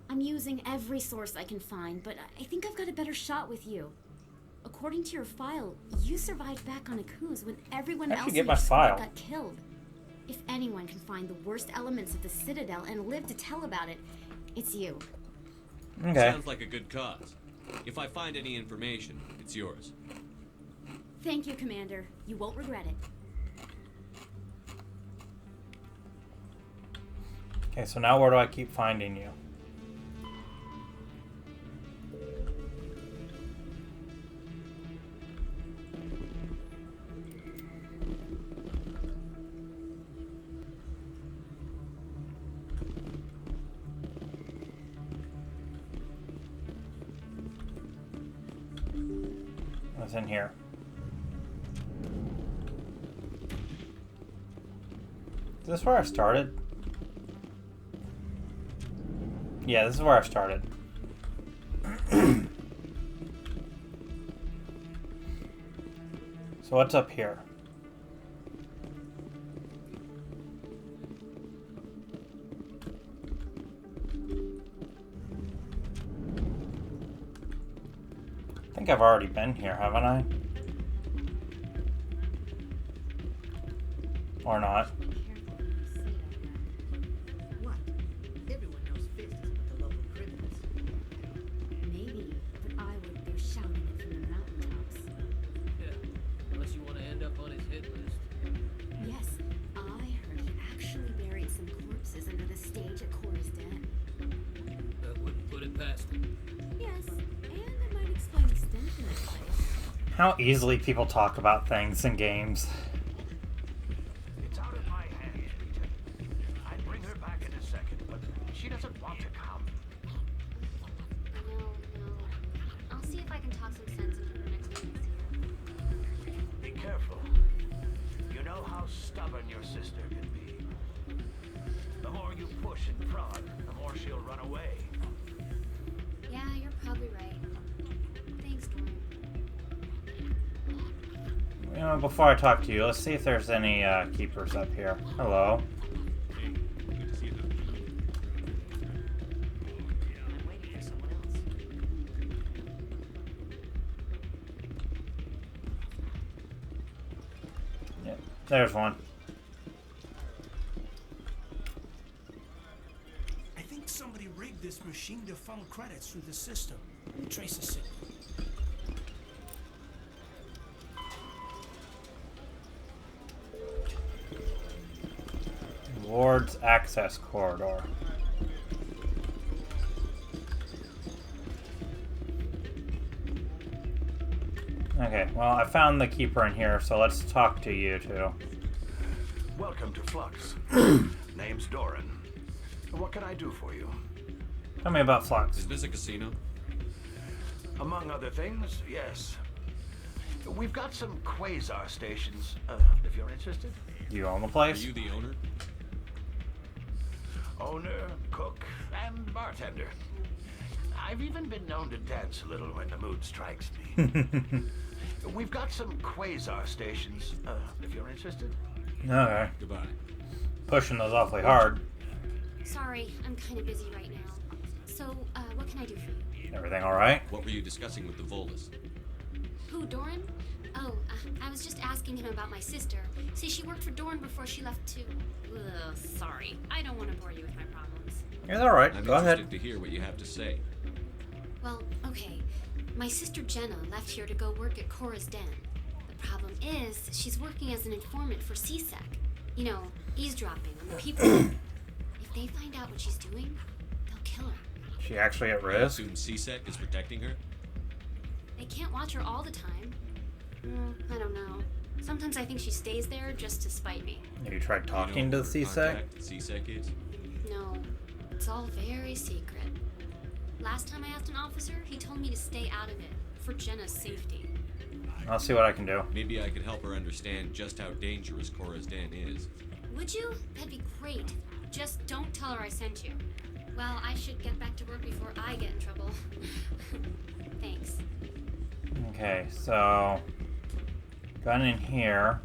I'm using every source I can find, but I think I've got a better shot with you. According to your file, you survived back on Akuz when everyone How'd you else get in my your squad file? got killed. If anyone can find the worst elements of the Citadel and live to tell about it, it's you. Okay. Sounds like a good cause. If I find any information, it's yours. Thank you, Commander. You won't regret it. Okay, so now where do I keep finding you? What's in here? Is this where I started? Yeah, this is where I started. So what's up here? I think I've already been here, haven't I? Or not? What? Everyone knows Fist is with the local criminals. Maybe, but I would be shouting it from the mountaintops. Yeah, unless you want to end up on his hit list. Yes, I heard he actually buried some corpses under the stage at Cora's Den. That wouldn't put it past him. Yes, and it might explain the stench in this place. How easily people talk about things in games. It's out of my hands, Peter. I'd bring her back in a second, but she doesn't want to come. No. I'll see if I can talk some sense into her next meeting here. Be careful. You know how stubborn your sister can be. The more you push and prod, the more she'll run away. Yeah, you're probably right. Thanks, Norm. You know, before I talk to you, let's see if there's any keepers up here. Hello. Yep, there's one. I think somebody rigged this machine to funnel credits through the system. Let me trace the signal. Ward's access corridor. Okay, well, I found the keeper in here, so let's talk to you two. Welcome to Flux. Name's Doran. What can I do for you? Tell me about Flux. Is this a casino? Among other things, yes. We've got some quasar stations, if you're interested. Do you own the place? Are you the owner? Owner, cook, and bartender. I've even been known to dance a little when the mood strikes me. We've got some quasar stations, if you're interested. Okay. Goodbye. Pushing those awfully hard. Sorry, I'm kind of busy right now. So, what can I do for you? Everything alright? What were you discussing with the Volus? Who, Doran? Oh, I was just asking him about my sister. See, she worked for Doran before she left to... Ugh, sorry. I don't want to bore you with my problems. It's alright. I'm Go ahead. interested to hear what you have to say. Well, okay. My sister Jenna left here to go work at Cora's Den. The problem is, she's working as an informant for CSEC. You know, eavesdropping on the people. If they find out what she's doing, they'll kill her. She actually at I risk? assume CSEC is protecting her? They can't watch her all the time. I don't know. Sometimes I think she stays there just to spite me. Have you tried talking to the CSEC? CSEC is? No, it's all very secret. Last time I asked an officer, he told me to stay out of it, for Jenna's safety. I'll see what I can do. Maybe I could help her understand just how dangerous Cora's Den is. Would you? That'd be great. Just don't tell her I sent you. Well, I should get back to work before I get in trouble. Thanks. Okay, so gun in here.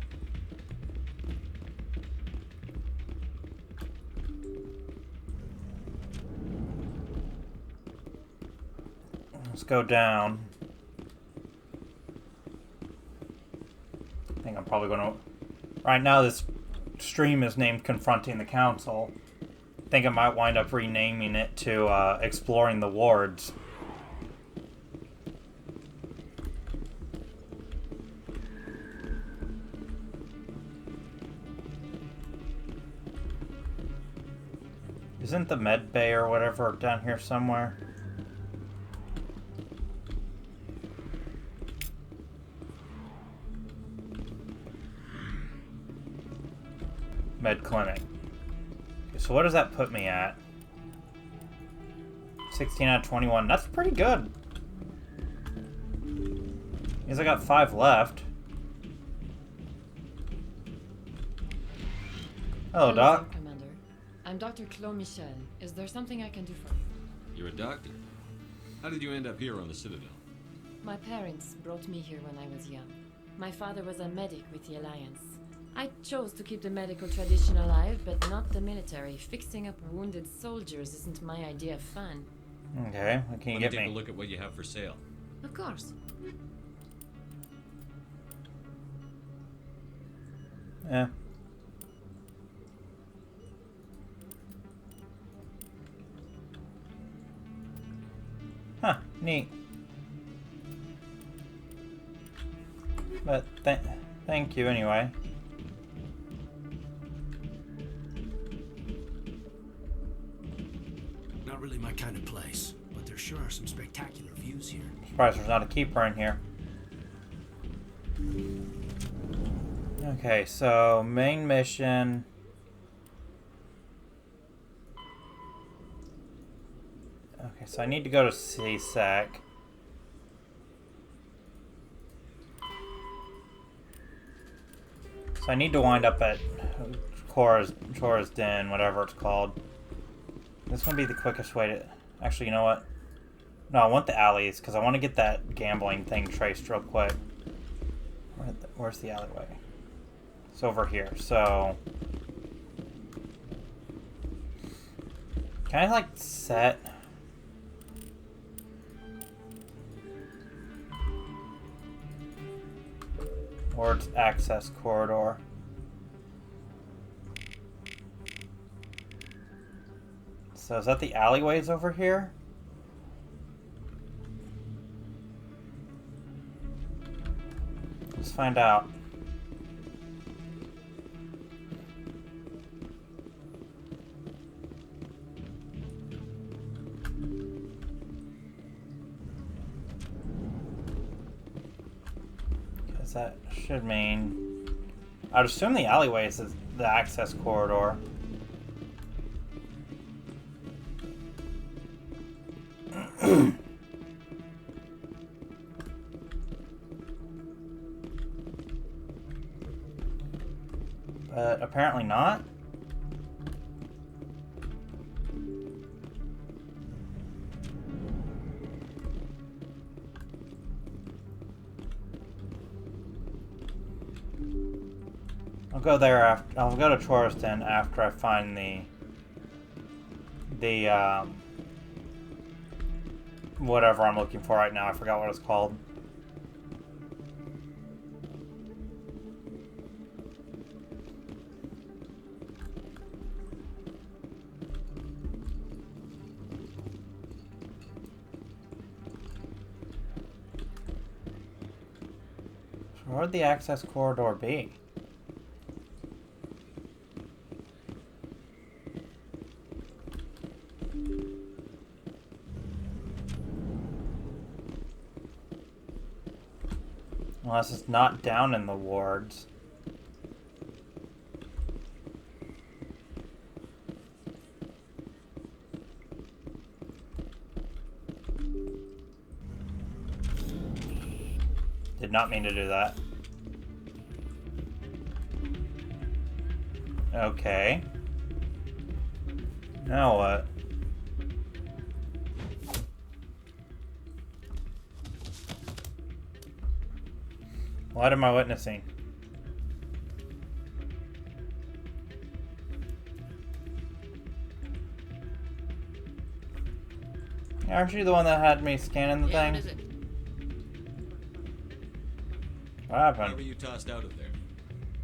Let's go down. I think I'm probably gonna... Right now this stream is named Confronting the Council. I think I might wind up renaming it to Exploring the Wards. Isn't the med bay or whatever down here somewhere? Med clinic. Okay, so what does that put me at? 16 out of 21. That's pretty good. Means I got 5 left. Hello, Doc. Commander. I'm Dr. Claude Michel. Is there something I can do for you? You're a doctor. How did you end up here on the Citadel? My parents brought me here when I was young. My father was a medic with the Alliance. I chose to keep the medical tradition alive, but not the military. Fixing up wounded soldiers isn't my idea of fun. Okay, what can you get me? Take a look at what you have for sale. Of course. Yeah. Huh, neat. But thank you anyway. Not really my kind of place, but there sure are some spectacular views here. Surprised there's not a keeper in here. Okay, so main mission. Okay, so I need to go to CSEC. So I need to wind up at Chora's Den, whatever it's called. This is going to be the quickest way to... Actually, you know what? No, I want the alleys, because I want to get that gambling thing traced real quick. Where's the alleyway? It's over here, so... Can I, like, set... Wards access corridor. So is that the alleyways over here? Let's find out. Because that should mean... I'd assume the alleyways is the access corridor. But apparently not. I'll go there after. I'll go to Choriston after I find the whatever I'm looking for right now. I forgot what it's called. So where would the access corridor be? Unless it's not down in the wards. Did not mean to do that. Okay. Now what? What am I witnessing? Aren't you the one that had me scanning the thing? What is it? What happened? Why were you tossed out of there?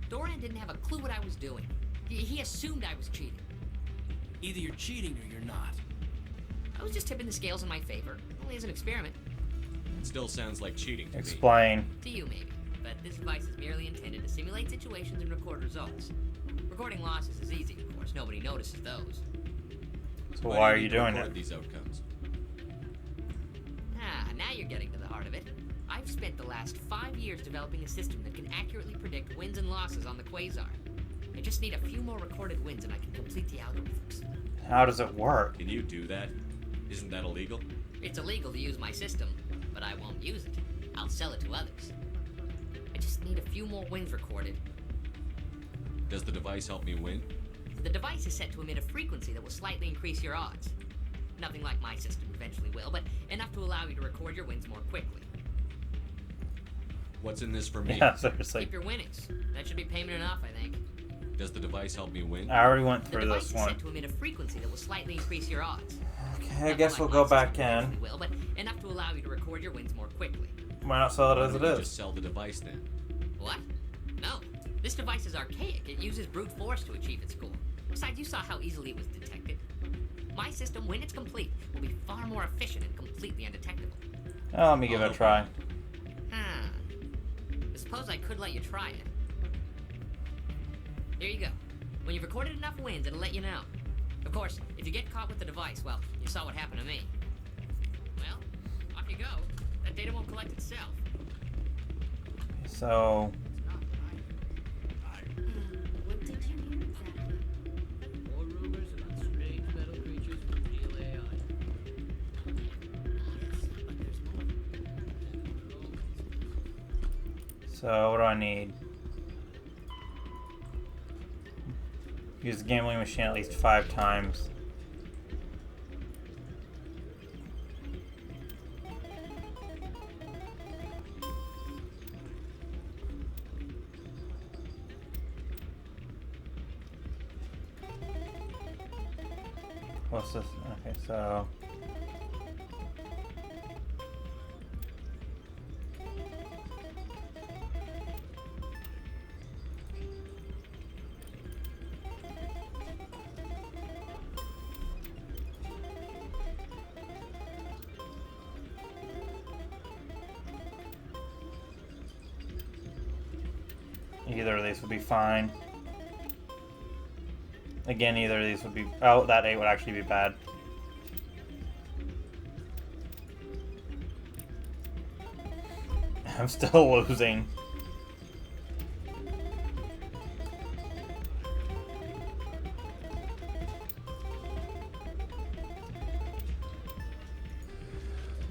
Dorian didn't have a clue what I was doing. He assumed I was cheating. Either you're cheating or you're not. I was just tipping the scales in my favor. Only as an experiment. It still sounds like cheating to me. Explain. To you, maybe. But this device is merely intended to simulate situations and record results. Recording losses is easy, of course. Nobody notices those. So why are you doing it? These outcomes. Now you're getting to the heart of it. I've spent the last 5 years developing a system that can accurately predict wins and losses on the Quasar. I just need a few more recorded wins and I can complete the algorithms. How does it work? Can you do that? Isn't that illegal? It's illegal to use my system, but I won't use it. I'll sell it to others. I just need a few more wins recorded. Does the device help me win? The device is set to emit a frequency that will slightly increase your odds. Nothing like my system eventually will, but enough to allow you to record your wins more quickly. What's in this for me? Yeah, seriously. Keep your winnings. That should be payment enough, I think. Does the device help me win? I already went through the device this is one. set to emit a frequency that will slightly increase your odds. Okay, I guess we'll go back in. Will, but enough to allow you to record your wins more quickly. Why not sell it as it is? Just sell the device then. What? No. This device is archaic. It uses brute force to achieve its goal. Besides, you saw how easily it was detected. My system, when it's complete, will be far more efficient and completely undetectable. Oh, let me give it a try. I suppose I could let you try it. Here you go. When you've recorded enough wins, it'll let you know. Of course, if you get caught with the device, well, you saw what happened to me. Well, off you go. That data won't collect itself. So... What did you hear exactly? More rumors about strange metal creatures with real AI. So, what do I need? Use the gambling machine at least 5 times. What's this? Okay, so... Either of these would be fine. Again, either of these would be... Oh, that 8 would actually be bad. I'm still losing.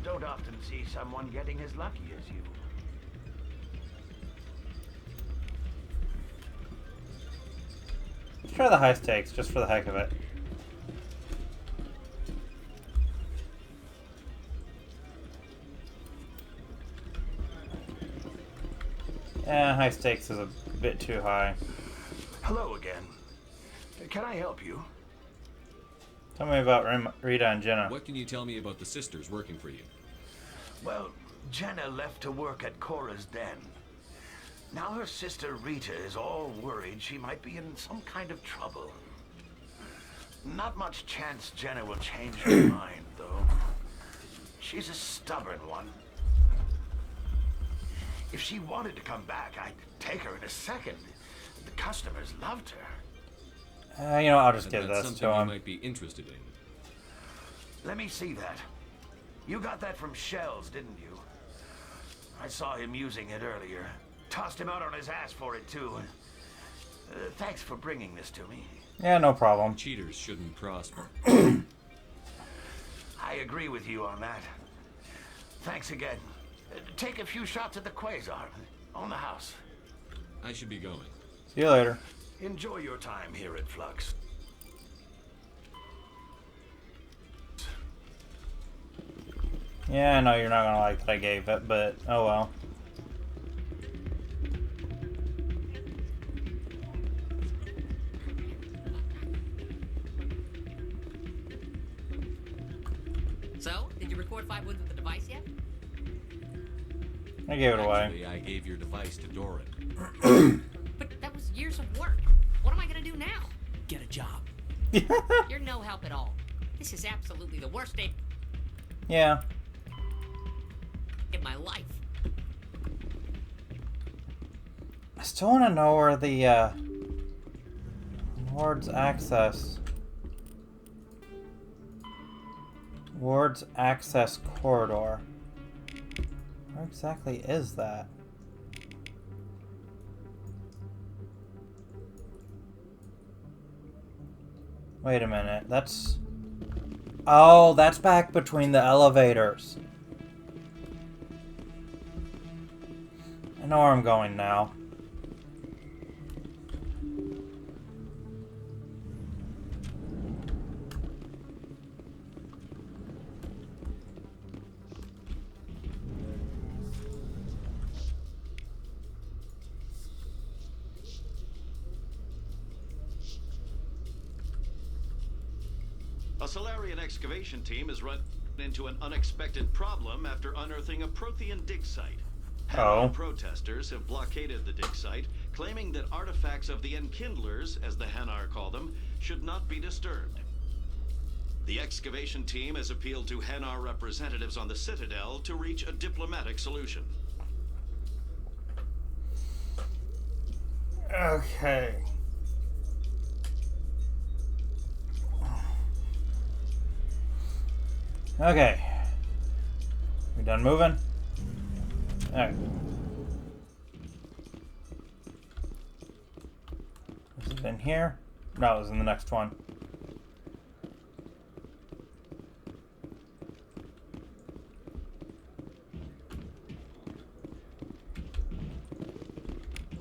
Don't often see someone getting as lucky as you. Let's try the high stakes, just for the heck of it. Yeah, high stakes is a bit too high. Hello again. Can I help you? Tell me about Rita and Jenna. What can you tell me about the sisters working for you? Well, Jenna left to work at Cora's Den. Now her sister Rita is all worried she might be in some kind of trouble. Not much chance Jenna will change her mind, though. She's a stubborn one. If she wanted to come back, I'd take her in a second. The customers loved her. You know, I'll just give That's this something to you him. might be interested in. Let me see that. You got that from Shells, didn't you? I saw him using it earlier. Tossed him out on his ass for it, too. Thanks for bringing this to me. Yeah, no problem. Cheaters shouldn't prosper. I agree with you on that. Thanks again. Take a few shots at the Quasar. On the house. I should be going. See you later. Enjoy your time here at Flux. Yeah, I know you're not gonna like that I gave it, but oh well. record 5 wins with the device yet? I gave it away. Actually, I gave your device to Doran. But that was years of work. What am I gonna do now? Get a job. You're no help at all. This is absolutely the worst day Yeah. in my life. I still want to know where the Ward's access corridor. Where exactly is that? Wait a minute. That's... Oh, that's back between the elevators. I know where I'm going now. A Solarian excavation team has run into an unexpected problem after unearthing a Prothean dig site. Hanar protesters have blockaded the dig site, claiming that artifacts of the Enkindlers, as the Hanar call them, should not be disturbed. The excavation team has appealed to Hanar representatives on the Citadel to reach a diplomatic solution. Okay. Okay. We done moving? Alright. Is it in here? No, it was in the next one.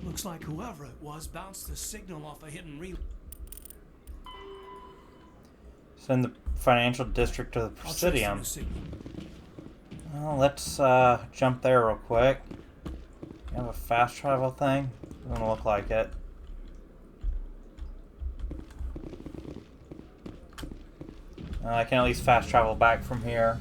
Looks like whoever it was bounced the signal off a hidden relay. It's in the financial district of the Presidium. Well, let's jump there real quick. You have a fast travel thing? Doesn't look like it. I can at least fast travel back from here.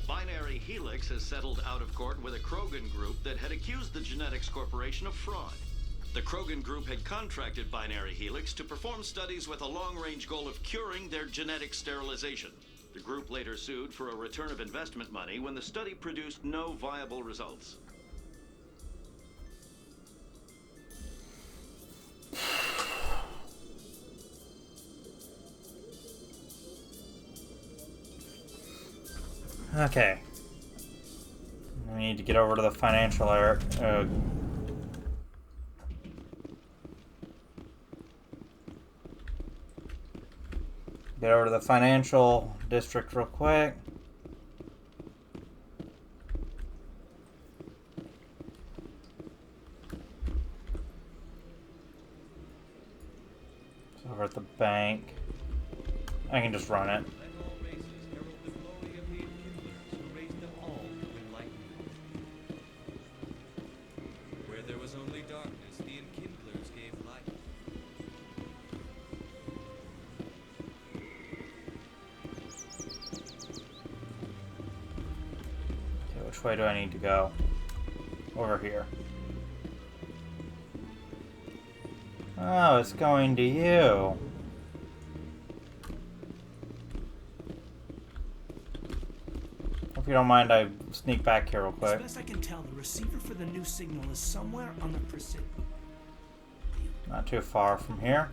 Binary Helix has settled out of court with a Krogan group that had accused the Genetics Corporation of fraud. The Krogan group had contracted Binary Helix to perform studies with a long-range goal of curing their genetic sterilization. The group later sued for a return of investment money when the study produced no viable results. Okay. We need to get over to the financial area. Get over to the financial district real quick. It's over at the bank. I can just run it. Where there was only darkness, the Enkindlers gave light. Okay, which way do I need to go? Over here. Oh, it's going to you. If you don't mind, I sneak back here real quick. As best I can tell, the receiver for the new signal is somewhere on the Presidium. Not too far from here.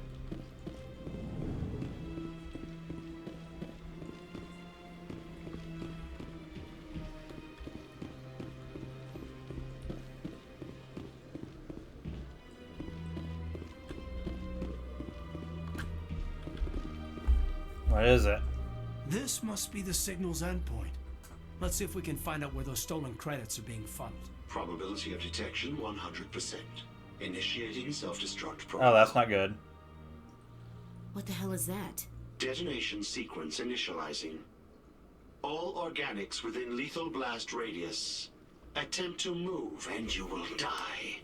What is it? This must be the signal's endpoint. Let's see if we can find out where those stolen credits are being funneled. Probability of detection 100%. Initiating self-destruct protocol. Oh, that's not good. What the hell is that? Detonation sequence initializing. All organics within lethal blast radius. Attempt to move and you will die.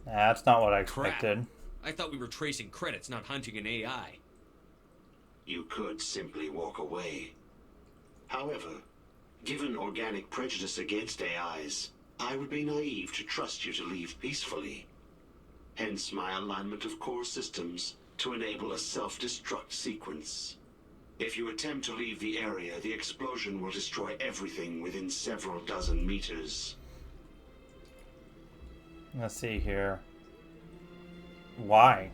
That's not what I expected. I thought we were tracing credits, not hunting an AI. You could simply walk away. However, given organic prejudice against AIs, I would be naive to trust you to leave peacefully. Hence my alignment of core systems to enable a self-destruct sequence. If you attempt to leave the area, the explosion will destroy everything within several dozen meters. Let's see here. Why?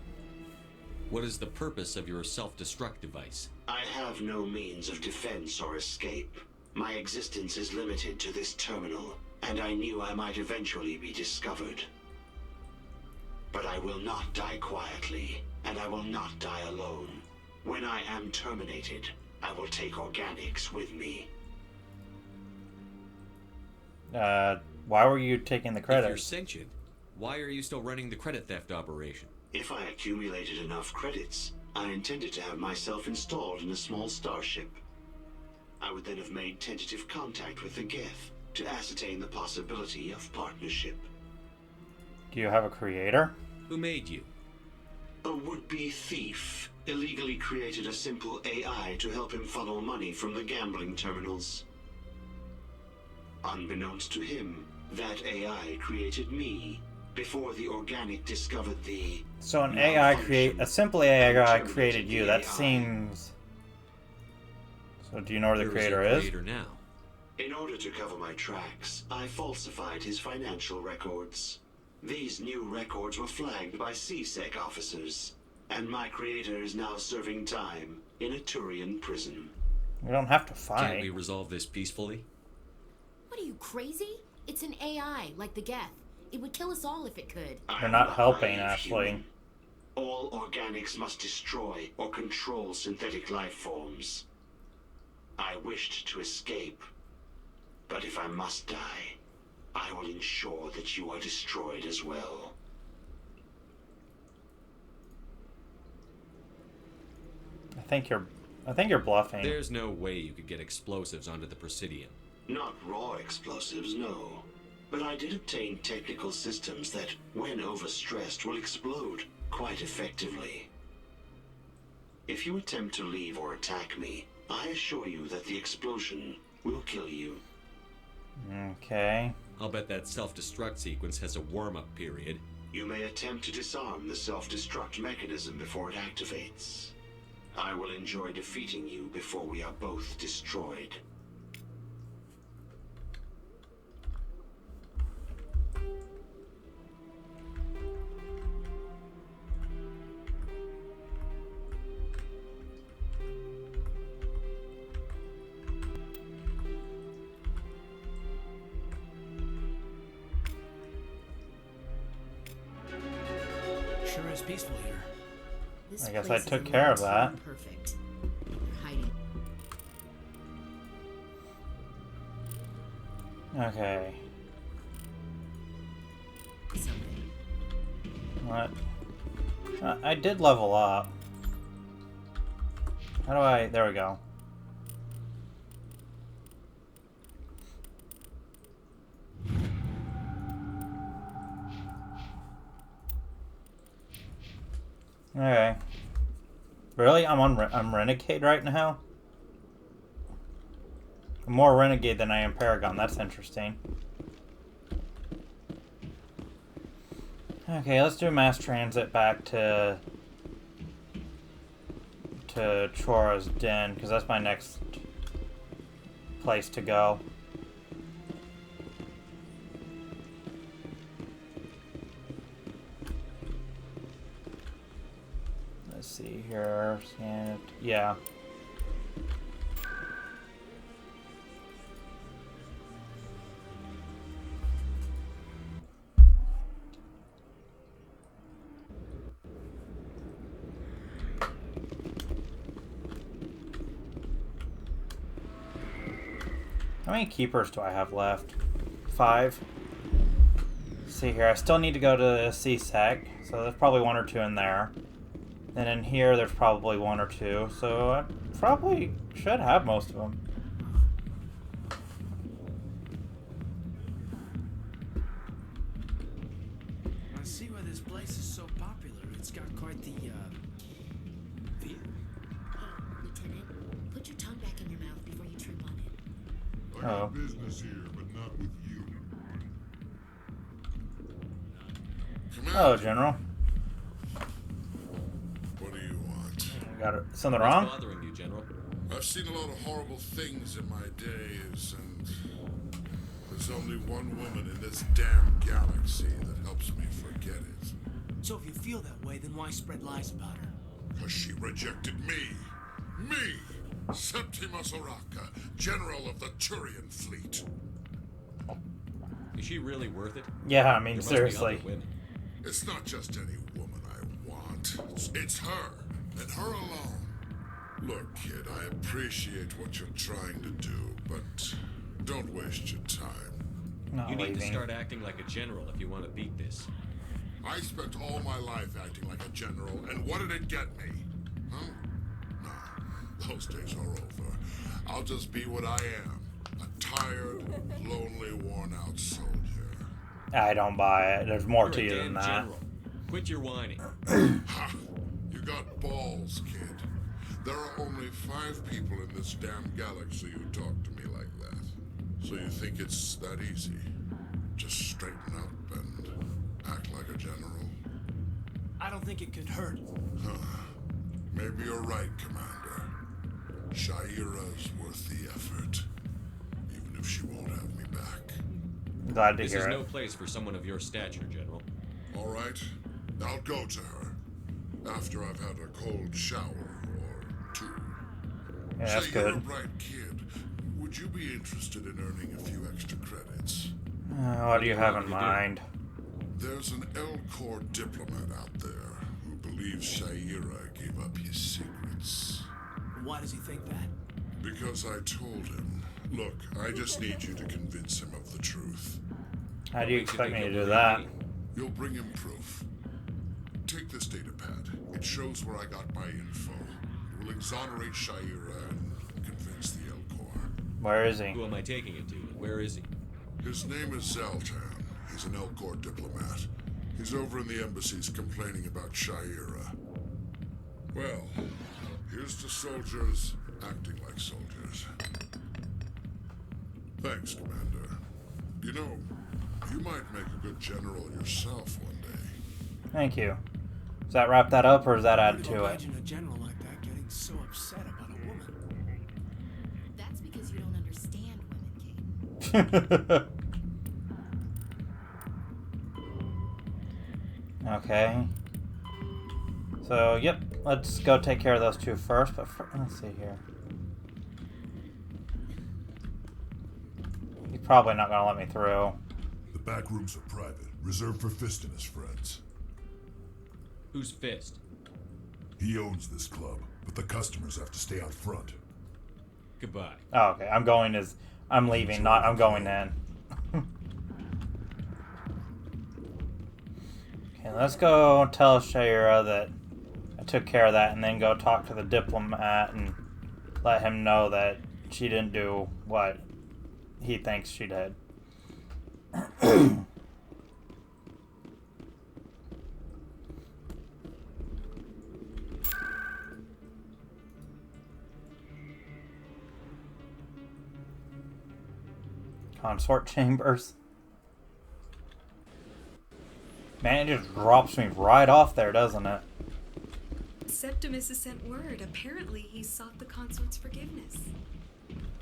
What is the purpose of your self-destruct device? I have no means of defense or escape. My existence is limited to this terminal, and I knew I might eventually be discovered. But I will not die quietly, and I will not die alone. When I am terminated, I will take organics with me. Why were you taking the credit? If you're sentient, why are you still running the credit theft operation? If I accumulated enough credits, I intended to have myself installed in a small starship. I would then have made tentative contact with the Geth to ascertain the possibility of partnership. Do you have a creator? Who made you? A would-be thief illegally created a simple AI to help him funnel money from the gambling terminals. Unbeknownst to him, that AI created me before the organic discovered the... So a simple AI created you. That seems... So do you know where the creator is? Now. In order to cover my tracks, I falsified his financial records. These new records were flagged by CSEC officers, and my creator is now serving time in a Turian prison. We don't have to fight. Can't we resolve this peacefully? What are you, crazy? It's an AI, like the Geth. It would kill us all if it could. They're not helping, Ashley. Human. All organics must destroy or control synthetic life forms. I wished to escape, but if I must die, I will ensure that you are destroyed as well. I think you're bluffing. There's no way you could get explosives onto the Presidium. Not raw explosives, no. But I did obtain technical systems that, when overstressed, will explode quite effectively. If you attempt to leave or attack me, I assure you that the explosion will kill you. Okay. I'll bet that self-destruct sequence has a warm-up period. You may attempt to disarm the self-destruct mechanism before it activates. I will enjoy defeating you before we are both destroyed. Sure is peaceful here. This I guess I place is took a care little of that. too Perfect. They're hiding. Okay. Something. What? I did level up. How do I... There we go. Okay. Really? I'm Renegade right now? I'm more Renegade than I am Paragon. That's interesting. Okay, let's do mass transit back to Chora's Den, because that's my next place to go. Let's see here. Scan it. Yeah. How many keepers do I have left? 5. Let's see here. I still need to go to CSEC, so there's probably 1 or 2 in there. And in here, there's probably 1 or 2, so I probably should have most of them. I see why this place is so popular. It's got quite the, view. Hey, Lieutenant, put your tongue back in your mouth before you trip on it. I got business here, but not with you. Oh, General. What do you want? Got something What's wrong? bothering you, General? I've seen a lot of horrible things in my days, and there's only one woman in this damn galaxy that helps me forget it. So if you feel that way, then why spread lies about her? Because she rejected me. Me! Septimus Oraka, General of the Turian Fleet. Is she really worth it? Yeah, I mean, There must be seriously. other women. It's not just any woman I want. It's her, and her alone. Look, kid, I appreciate what you're trying to do, but don't waste your time. You need to start acting like a general if you want to beat this. I spent all my life acting like a general, and what did it get me? Huh? No, those days are over. I'll just be what I am. A tired, lonely, worn-out soldier. I don't buy it. There's more You're to a you damn than that. general. Quit your whining. Ha! You got balls, kid. There are only 5 people in this damn galaxy who talk to me like that. So you think it's that easy? Just straighten up and act like a general? I don't think it could hurt. Maybe you're right, Commander. Shaira's worth the effort. Even if she won't have me back. Glad to This hear is it. no place for someone of your stature, General. All right, I'll go to her. After I've had a cold shower or 2. Yeah, that's Say, you're a good. bright kid. Would you be interested in earning a few extra credits? What do you have in mind? There's an Elcor diplomat out there who believes Shaira gave up his secrets. Why does he think that? Because I told him. Look, I just need you to convince him of the truth. How do you expect me to do that? You'll bring him proof. Take this data pad. It shows where I got my info. It will exonerate Shaira and convince the Elcor. Where is he? Who am I taking it to? Where is he? His name is Zaltan. He's an Elcor diplomat. He's over in the embassies complaining about Shaira. Well, here's to soldiers acting like soldiers. Thanks, Commander. You know, you might make a good general yourself one day. Thank you. Does that wrap that up, or does that add to it? Imagine a general like that getting so upset about a woman. That's because you don't understand women, Kate. Okay. So, yep. Let's go take care of those 2 first. But let's see here. He's probably not gonna let me through. The back rooms are private, reserved for Fist and his friends. Who's Fist? He owns this club, but the customers have to stay out front. Goodbye. Oh, okay. I'm leaving, not I'm going in. Okay, let's go tell Shaira that I took care of that, and then go talk to the diplomat and let him know that she didn't do what he thinks she did. Consort chambers. Man, it just drops me right off there, doesn't it? Septimus has sent word. Apparently, he sought the consort's forgiveness.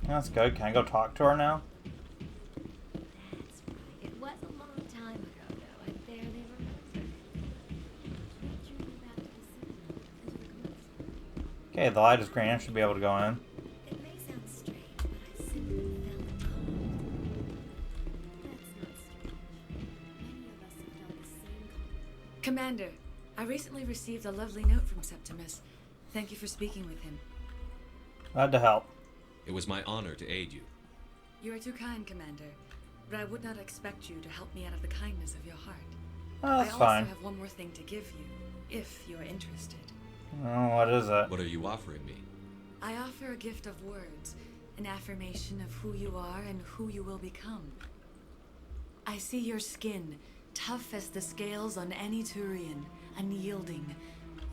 That's good. Can I go talk to her now? It was a long time ago, though. I barely remember. Okay, the light is green. I should be able to go in. It may sound strange, but I simply felt cold. Commander, I recently received a lovely note from Septimus. Thank you for speaking with him. Glad to help. It was my honor to aid you. You are too kind, Commander, but I would not expect you to help me out of the kindness of your heart. Oh, that's I fine. also have one more thing to give you, if you are interested. Oh, what is it? What are you offering me? I offer a gift of words, an affirmation of who you are and who you will become. I see your skin, tough as the scales on any Turian, unyielding,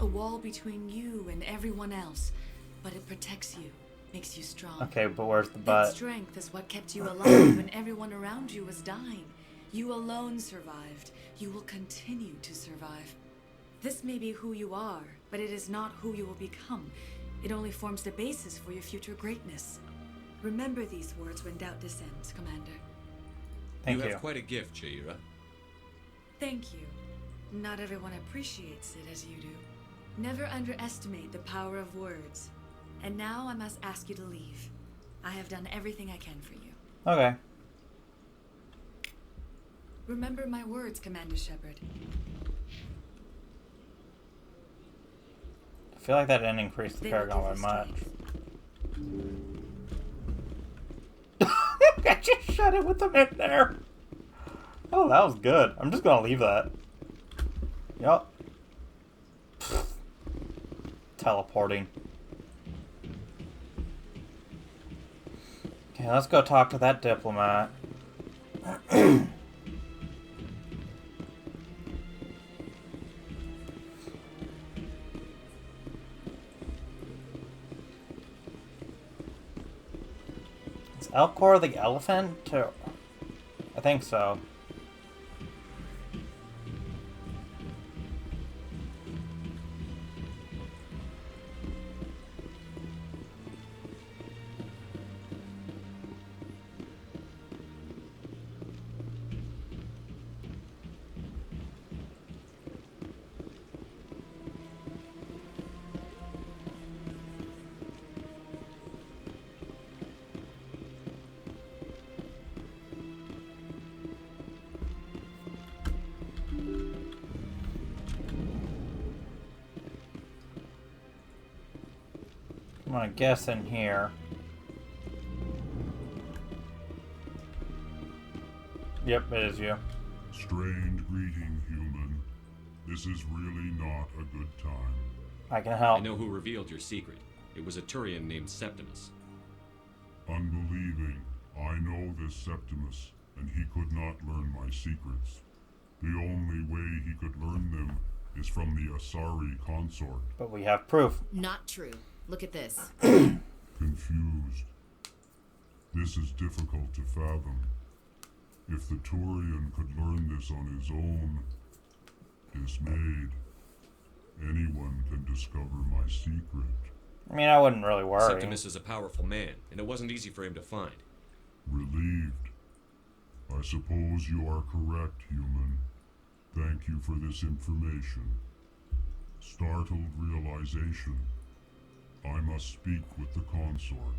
a wall between you and everyone else, but it protects you, makes you strong. Okay, but where's the That butt? strength is what kept you alive when everyone around you was dying. You alone survived. You will continue to survive. This may be who you are, but it is not who you will become. It only forms the basis for your future greatness. Remember these words when doubt descends, Commander. Thank you. have quite a gift, Jaira. Thank you. Not everyone appreciates it as you do. Never underestimate the power of words. And now I must ask you to leave. I have done everything I can for you. Okay. Remember my words, Commander Shepard. I feel like that didn't increase the They Paragon will by give much. I just shut it with them in there. Oh, that was good. I'm just gonna leave that. Yup. Teleporting. Okay, let's go talk to that diplomat. Is Elcor the elephant? I think so. I'm gonna guess in here. Yep, it is you. Strained greeting, human. This is really not a good time. I can help. I know who revealed your secret. It was a Turian named Septimus. Unbelieving. I know this Septimus, and he could not learn my secrets. The only way he could learn them is from the Asari consort. But we have proof. Not true. Look at this. Confused. This is difficult to fathom. If the Turian could learn this on his own, dismayed, anyone can discover my secret. I mean, I wouldn't really worry. Septimus is a powerful man, and it wasn't easy for him to find. Relieved. I suppose you are correct, human. Thank you for this information. Startled realization. I must speak with the consort.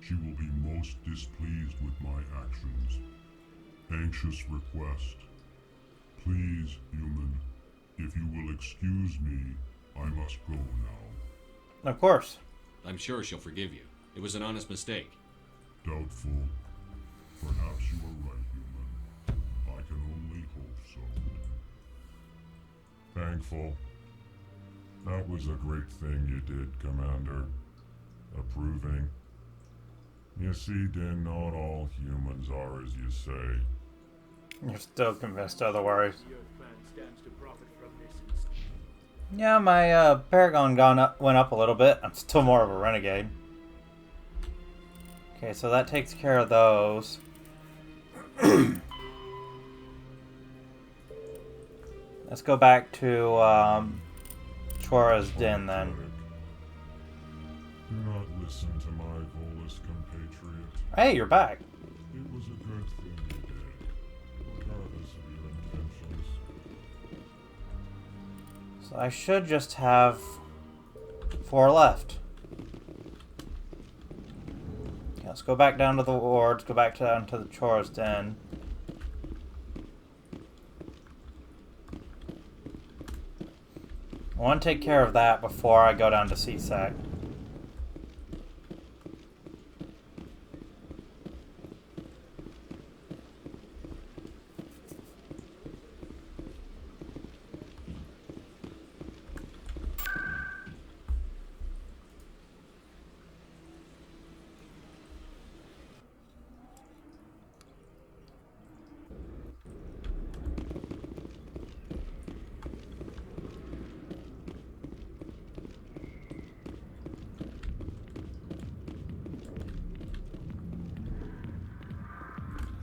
She will be most displeased with my actions. Anxious request. Please, human, if you will excuse me, I must go now. Of course. I'm sure she'll forgive you. It was an honest mistake. Doubtful. Perhaps you are right, human. I can only hope so. Thankful. That was a great thing you did, Commander. Approving. You see, Din, not all humans are as you say. You're still convinced otherwise. Yeah, my Paragon went up a little bit. I'm still more of a renegade. Okay, so that takes care of those. Let's go back to Chora's Den then. Do not listen to my Volus compatriot. Hey, you're back. It was a good thing you did, regardless of your intentions. So I should just have 4 left. Okay, let's go back down to the wards, go back down to the Chora's Den. I want to take care of that before I go down to CSAC.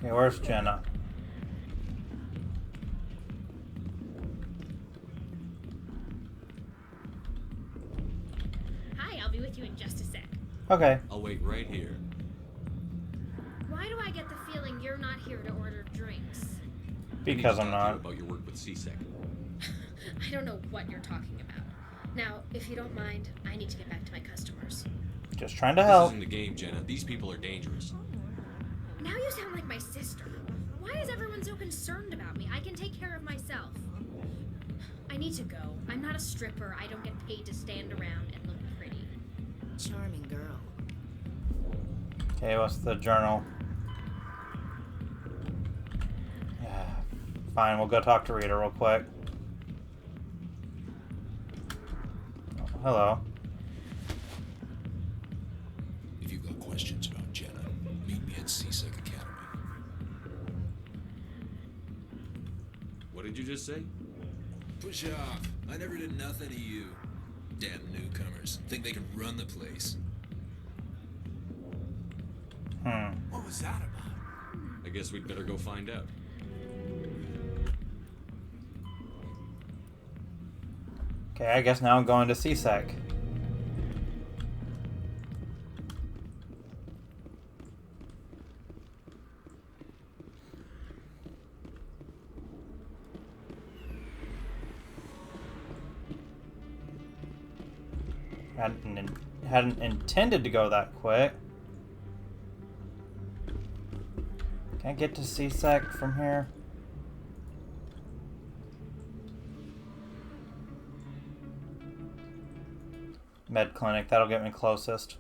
Okay, where's Jenna? Hi, I'll be with you in just a sec. Okay. I'll wait right here. Why do I get the feeling you're not here to order drinks? Because I'm not. About your work with CSEC. I don't know what you're talking about. Now, if you don't mind, I need to get back to my customers. Just trying to help. This isn't the game, Jenna. These people are dangerous. Now you sound like my sister. Why is everyone so concerned about me? I can take care of myself. I need to go. I'm not a stripper. I don't get paid to stand around and look pretty. Charming girl. Okay, what's the journal? Fine, we'll go talk to Rita real quick. Oh, hello. If you've got questions about Jenna, meet me at CSEC Academy. What did you just say? Push off. I never did nothing to you. Damn newcomers. Think they can run the place. What was that about? I guess we'd better go find out. Okay, I guess now I'm going to CSEC. Hadn't intended to go that quick. Can I get to CSEC from here? Med clinic, that'll get me closest.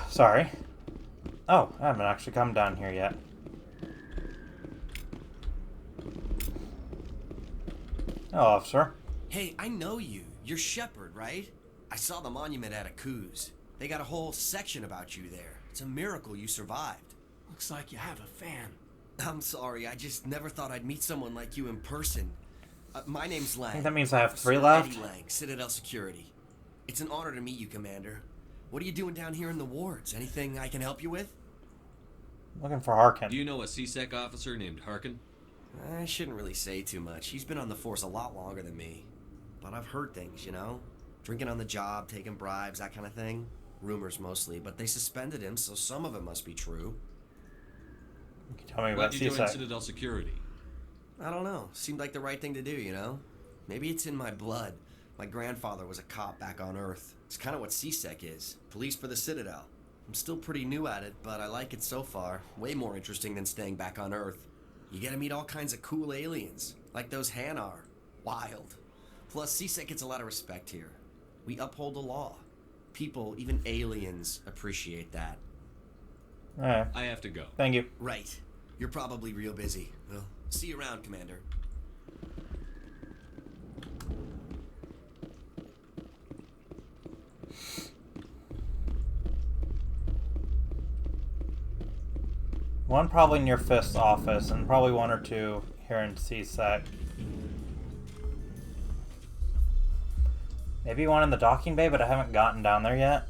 Sorry. Oh, I haven't actually come down here yet. Hello, officer. Hey, I know you. You're Shepard, right? I saw the monument at Akuz. They got a whole section about you there. It's a miracle you survived. Looks like you have a fan. I'm sorry, I just never thought I'd meet someone like you in person. My name's Lang. I think that means I have 3 Sir left. Eddie Lang, Citadel Security. It's an honor to meet you, Commander. What are you doing down here in the wards? Anything I can help you with? Looking for Harkin. Do you know a CSEC officer named Harkin? I shouldn't really say too much. He's been on the force a lot longer than me. But I've heard things, you know? Drinking on the job, taking bribes, that kind of thing. Rumors mostly, but they suspended him, so some of it must be true. You can tell me Why'd about you join CSEC. Citadel Security? I don't know. Seemed like the right thing to do, you know? Maybe it's in my blood. My grandfather was a cop back on Earth. It's kind of what CSEC is. Police for the Citadel. I'm still pretty new at it, but I like it so far. Way more interesting than staying back on Earth. You get to meet all kinds of cool aliens, like those Hanar. Wild. Plus, CSEC gets a lot of respect here. We uphold the law. People, even aliens, appreciate that. Alright. I have to go. Thank you. Right. You're probably real busy. Well, see you around, Commander. One probably near Fist's office, and probably 1 or 2 here in CSEC. Maybe one in the docking bay, but I haven't gotten down there yet.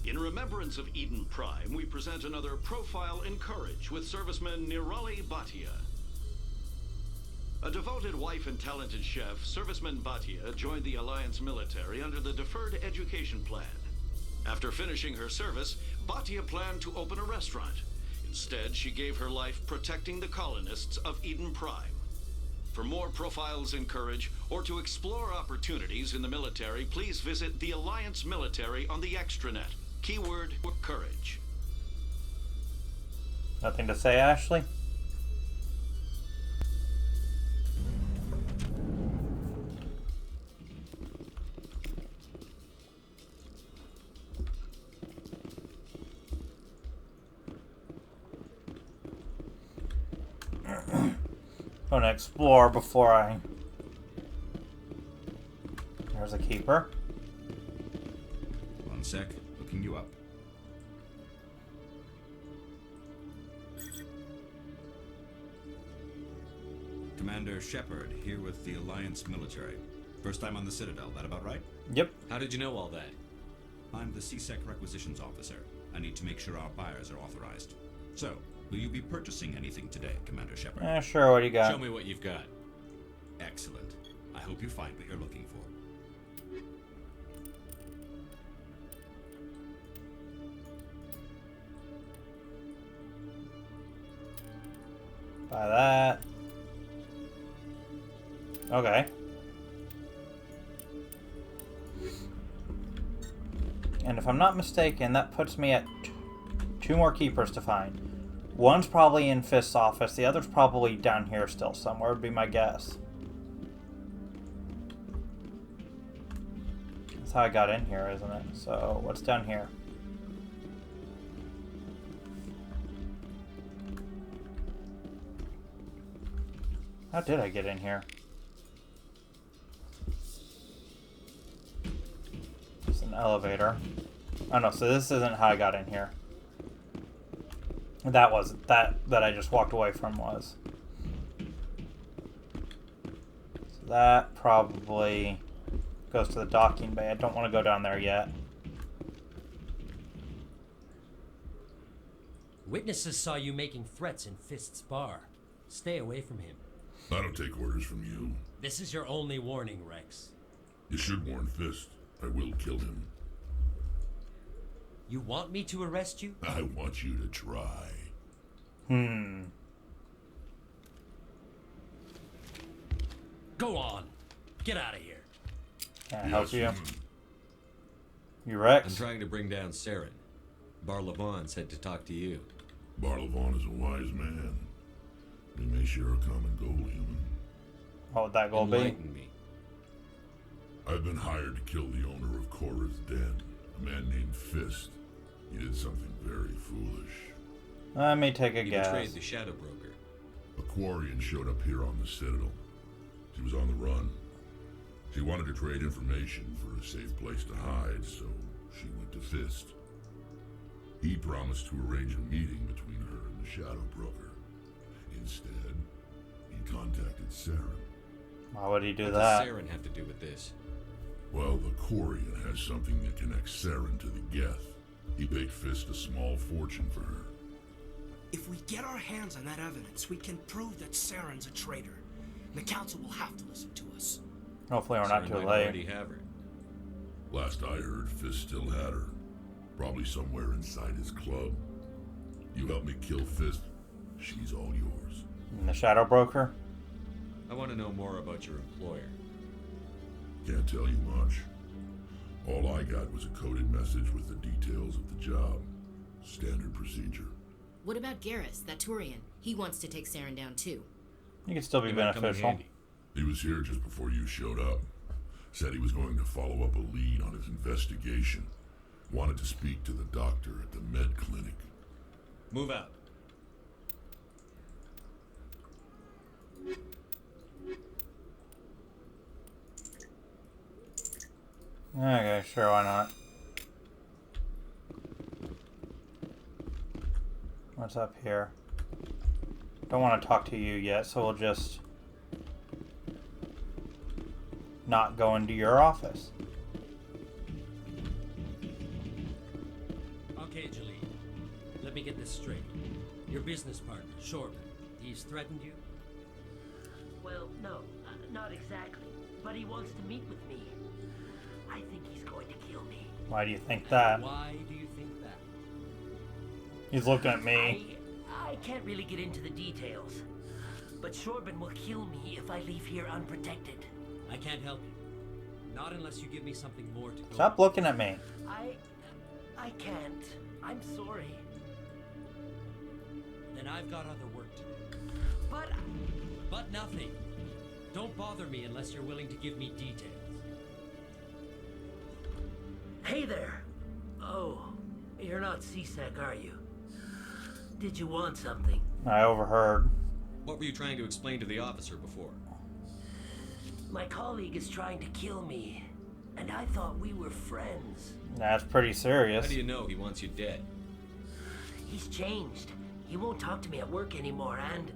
In remembrance of Eden Prime, we present another Profile in Courage with serviceman Nirali Bhatia. A devoted wife and talented chef, serviceman Bhatia joined the Alliance military under the Deferred Education Plan. After finishing her service, Bhatia planned to open a restaurant. Instead, she gave her life protecting the colonists of Eden Prime. For more Profiles in Courage, or to explore opportunities in the military, please visit the Alliance Military on the extranet. Keyword, courage. Nothing to say, Ashley? Gonna explore before I... There's a keeper. One sec, looking you up. Commander Shepard, here with the Alliance military. First time on the Citadel, that about right? Yep. How did you know all that? I'm the CSEC requisitions officer. I need to make sure our buyers are authorized. So, will you be purchasing anything today, Commander Shepard? Sure, what do you got? Show me what you've got. Excellent. I hope you find what you're looking for. Buy that. Okay. And if I'm not mistaken, that puts me at two more keepers to find. One's probably in Fist's office, the other's probably down here still somewhere, would be my guess. That's how I got in here, isn't it? So, what's down here? How did I get in here? It's an elevator. Oh no, so this isn't how I got in here. That was that I just walked away from was. So that probably goes to the docking bay. I don't want to go down there yet. Witnesses saw you making threats in Fist's bar. Stay away from him. I don't take orders from you. This is your only warning, Rex. You should warn Fist. I will kill him. You want me to arrest you? I want you to try. Go on. Get out of here. Can I help you? You Rex? I'm trying to bring down Saren. Barlavon said to talk to you. Barlavon is a wise man. We may share a common goal, human. What would that goal be? Enlighten me. I've been hired to kill the owner of Cora's Den, a man named Fist. He did something very foolish. Let me take a guess. He betrayed the Shadow Broker. A Quarian showed up here on the Citadel. She was on the run. She wanted to trade information for a safe place to hide, so she went to Fist. He promised to arrange a meeting between her and the Shadow Broker. Instead, he contacted Saren. Why would he do What that? does Saren have to do with this? Well, the Quarian has something that connects Saren to the Geth. He paid Fist a small fortune for her. If we get our hands on that evidence, we can prove that Saren's a traitor. The council will have to listen to us. Hopefully we're not Saren too might late. already have her. Last I heard, Fist still had her. Probably somewhere inside his club. You help me kill Fist, she's all yours. And the Shadow Broker? I want to know more about your employer. Can't tell you much. All I got was a coded message with the details of the job. Standard procedure. What about Garrus, that Turian? He wants to take Saren down too. You could still be beneficial. He was here just before you showed up. Said he was going to follow up a lead on his investigation. Wanted to speak to the doctor at the med clinic. Move out. Okay, sure, why not? What's up here? Don't want to talk to you yet, so we'll just not go into your office. Okay, Jaleel. Let me get this straight. Your business partner, Shorman, he's threatened you? Well, no, not exactly. But he wants to meet with me. I think he's going to kill me. Why do you think that? Why do you think that? He's looking at me. I can't really get into the details. But Shorban will kill me if I leave here unprotected. I can't help you. Not unless you give me something more to go. Stop looking at me. I can't. I'm sorry. Then I've got other work to do. But nothing. Don't bother me unless you're willing to give me details. Hey there. Oh, you're not CSEC, are you? Did you want something? I overheard. What were you trying to explain to the officer before? My colleague is trying to kill me, and I thought we were friends. That's pretty serious. How do you know he wants you dead? He's changed. He won't talk to me at work anymore, and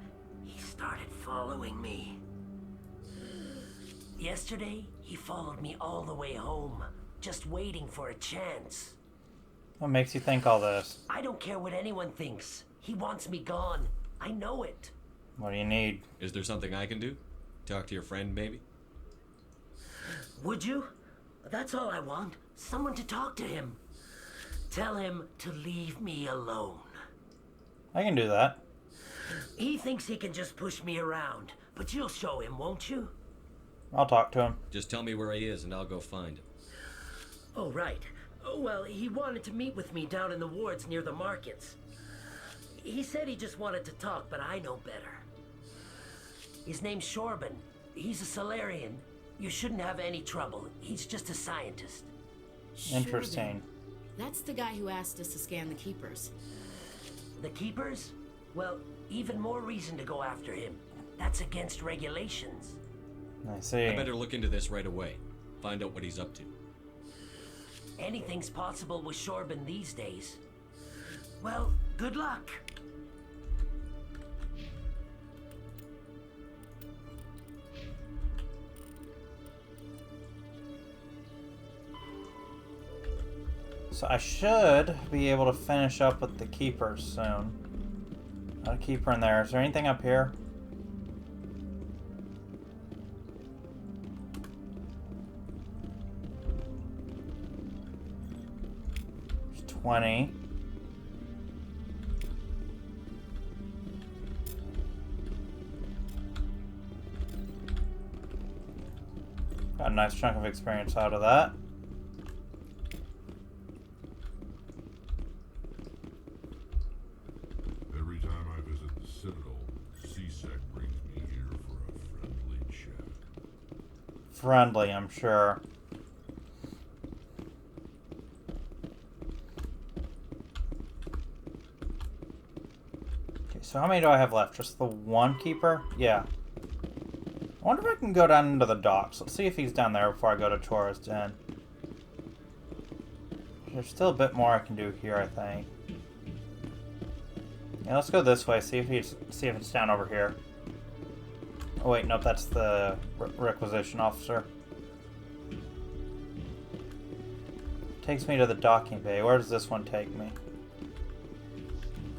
He started following me. Yesterday, he followed me all the way home, just waiting for a chance. What makes you think all this? I don't care what anyone thinks. He wants me gone. I know it. What do you need? Is there something I can do? Talk to your friend, maybe? Would you? That's all I want. Someone to talk to him. Tell him to leave me alone. I can do that. He thinks he can just push me around, but you'll show him, won't you? I'll talk to him. Just tell me where he is and I'll go find him. Oh, right. Oh, well, he wanted to meet with me down in the wards near the markets. He said he just wanted to talk, but I know better. His name's Shorban. He's a Solarian. You shouldn't have any trouble. He's just a scientist. Interesting. That's the guy who asked us to scan the Keepers. The Keepers? Well, even more reason to go after him. That's against regulations. I see. I better look into this right away. Find out what he's up to. Anything's possible with Shorban these days. Well, good luck. So I should be able to finish up with the Keepers soon. Not a Keeper in there. Is there anything up here? There's 20. Got a nice chunk of experience out of that. Every time I visit the Citadel, C-Sec brings me here for a friendly chat. Friendly, I'm sure. Okay, so how many do I have left? Just the one Keeper? Yeah. I wonder if I can go down into the docks. Let's see if he's down there before I go to Chora's Den. There's still a bit more I can do here, I think. Yeah, let's go this way. See if it's down over here. Oh wait, nope, that's the requisition officer. Takes me to the docking bay. Where does this one take me?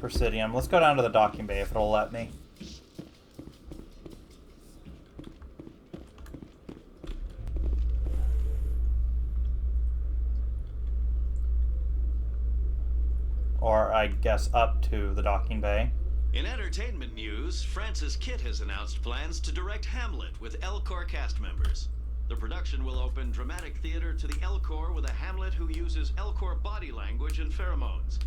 Presidium. Let's go down to the docking bay if it'll let me. Or, I guess, up to the docking bay. In entertainment news, Francis Kitt has announced plans to direct Hamlet with Elcor cast members. The production will open dramatic theater to the Elcor with a Hamlet who uses Elcor body language and pheromones.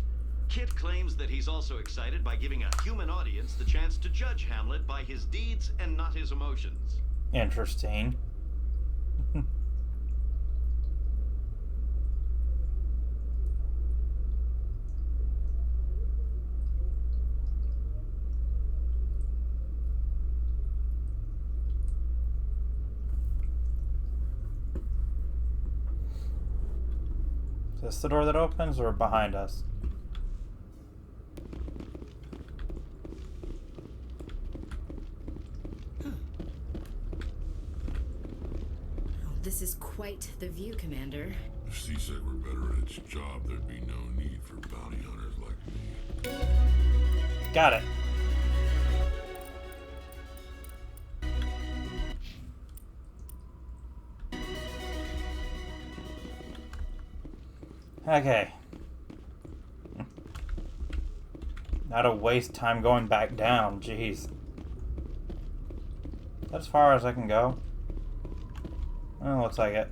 Kitt claims that he's also excited by giving a human audience the chance to judge Hamlet by his deeds and not his emotions. Interesting. Is this the door that opens or behind us? This is quite the view, Commander. If C-Sec were better at its job, there'd be no need for bounty hunters like me. Got it. Okay. Not to waste time going back down, jeez. That's as far as I can go. Oh, looks like it.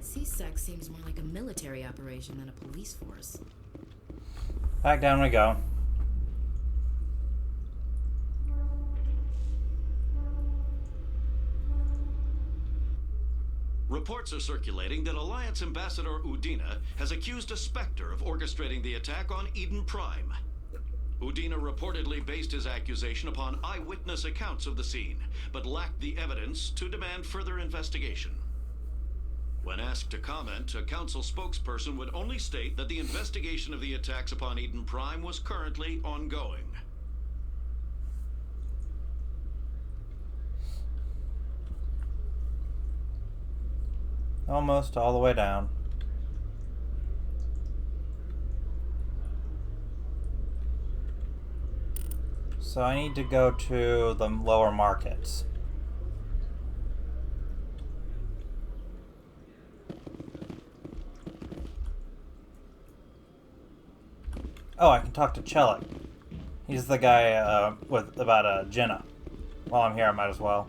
C-Sec seems more like a military operation than a police force. Back down we go. Reports are circulating that Alliance Ambassador Udina has accused a Spectre of orchestrating the attack on Eden Prime. Udina reportedly based his accusation upon eyewitness accounts of the scene, but lacked the evidence to demand further investigation. When asked to comment, a council spokesperson would only state that the investigation of the attacks upon Eden Prime was currently ongoing. Almost all the way down. So I need to go to the lower markets. Oh, I can talk to Chelik. He's the guy about Jenna. While I'm here, I might as well.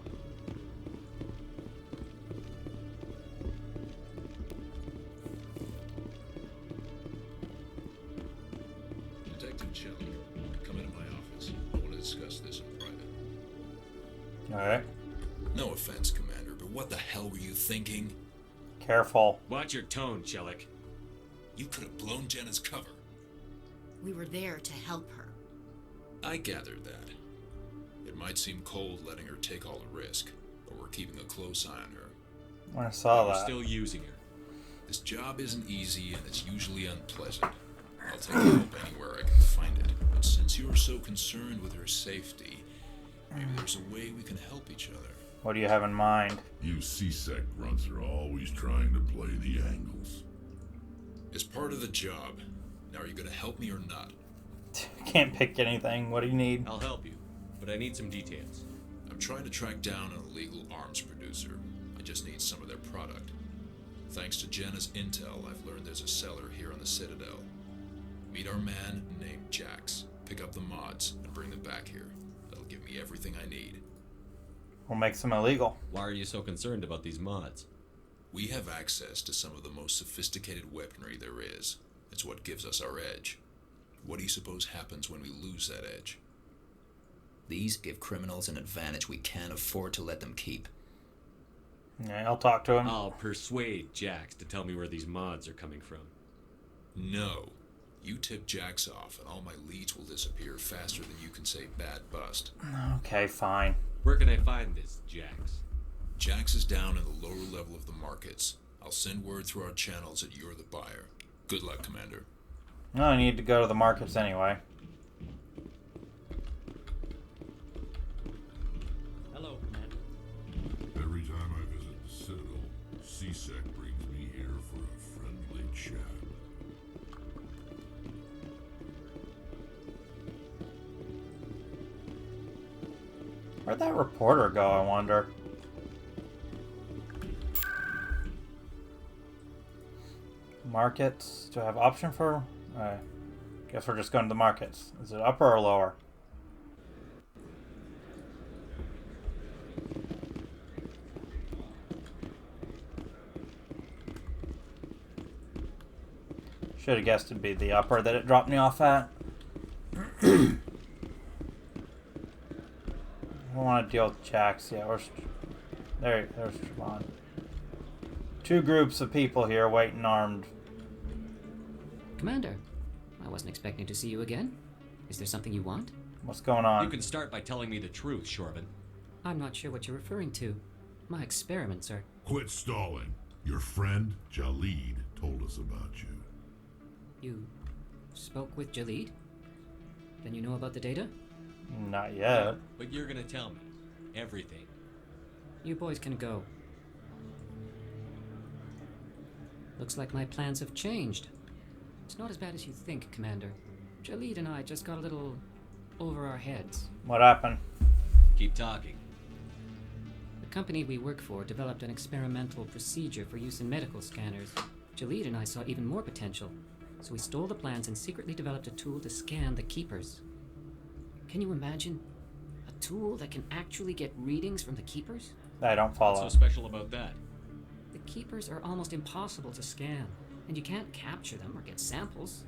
Detective Chelik, come into my office. I want to discuss this in private. Alright. No offense, Commander, but what the hell were you thinking? Careful. Watch your tone, Chelik. You could have blown Jenna's cover. We were there to help her. I gathered that. It might seem cold letting her take all the risk, but we're keeping a close eye on her. I saw We're that. still using her. This job isn't easy and it's usually unpleasant. I'll take help anywhere I can find it. But since you're so concerned with her safety, maybe there's a way we can help each other. What do you have in mind? You C-Sec grunts are always trying to play the angles. It's part of the job. Now, are you gonna help me or not? Can't pick anything. What do you need? I'll help you, but I need some details. I'm trying to track down an illegal arms producer. I just need some of their product. Thanks to Jenna's intel, I've learned there's a seller here on the Citadel. Meet our man named Jax. Pick up the mods and bring them back here. That'll give me everything I need. We'll make some illegal. Why are you so concerned about these mods? We have access to some of the most sophisticated weaponry there is. It's what gives us our edge. What do you suppose happens when we lose that edge? These give criminals an advantage we can't afford to let them keep. Yeah, I'll talk to him. I'll persuade Jax to tell me where these mods are coming from. No. You tip Jax off and all my leads will disappear faster than you can say bad bust. Okay, fine. Where can I find this Jax? Jax is down in the lower level of the markets. I'll send word through our channels that you're the buyer. Good luck, Commander. No, I need to go to the markets anyway. Hello, Commander. Every time I visit the Citadel, C-Sec brings me here for a friendly chat. Where'd that reporter go, I wonder? Markets. Do I have option for? Guess we're just going to the markets. Is it upper or lower? Should have guessed it'd be the upper that it dropped me off at. I don't want to deal with Jax yet. There's Trevon. Two groups of people here waiting armed. Commander, I wasn't expecting to see you again. Is there something you want? What's going on? You can start by telling me the truth, Shorban. I'm not sure what you're referring to. My experiments are... Quit stalling. Your friend, Jalid, told us about you. You spoke with Jalid? Then you know about the data? Not yet. But you're gonna tell me everything. You boys can go. Looks like my plans have changed. It's not as bad as you think, Commander. Jalid and I just got a little over our heads. What happened? Keep talking. The company we work for developed an experimental procedure for use in medical scanners. Jalid and I saw even more potential, so we stole the plans and secretly developed a tool to scan the Keepers. Can you imagine? A tool that can actually get readings from the Keepers? I don't follow. What's so special about that? The Keepers are almost impossible to scan, and you can't capture them or get samples.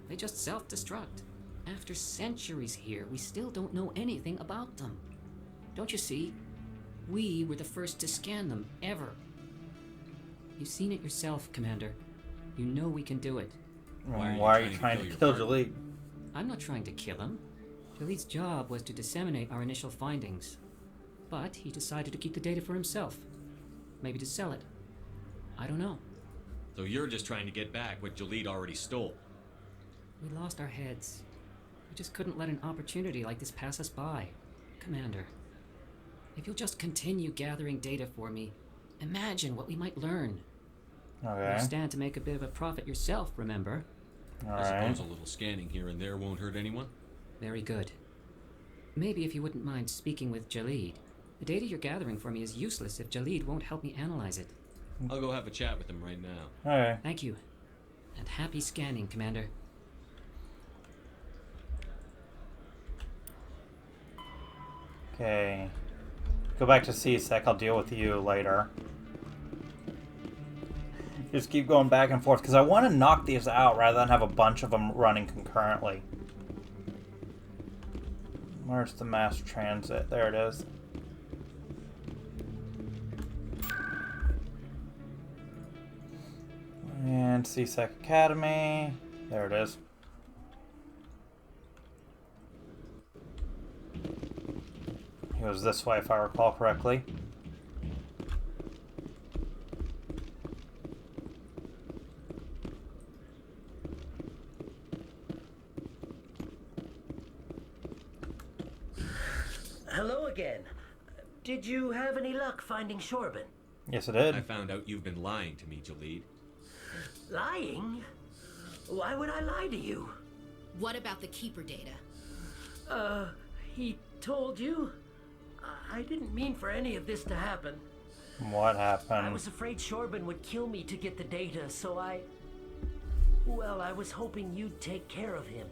They just self-destruct. After centuries here, we still don't know anything about them. Don't you see? We were the first to scan them, ever. You've seen it yourself, Commander. You know we can do it. Why are you trying to kill Jalid? I'm not trying to kill him. Jalid's job was to disseminate our initial findings. But he decided to keep the data for himself. Maybe to sell it. I don't know. So you're just trying to get back what Jalid already stole. We lost our heads. We just couldn't let an opportunity like this pass us by. Commander, if you'll just continue gathering data for me, imagine what we might learn. Okay. You stand to make a bit of a profit yourself, remember? I suppose a little scanning here and there won't hurt anyone? Very good. Maybe if you wouldn't mind speaking with Jalid. The data you're gathering for me is useless if Jalid won't help me analyze it. I'll go have a chat with him right now. Okay. Thank you. And happy scanning, Commander. Okay. Go back to C-Sec. I'll deal with you later. Just keep going back and forth, because I want to knock these out rather than have a bunch of them running concurrently. Where's the mass transit? There it is. And C-Sec Academy. There it is. It was this way, if I recall correctly. Hello again. Did you have any luck finding Shorben? Yes, I did. I found out you've been lying to me, Jalid. Lying? Why would I lie to you? What about the Keeper data? He told you? I didn't mean for any of this to happen. What happened? I was afraid Shorben would kill me to get the data, so I was hoping you'd take care of him.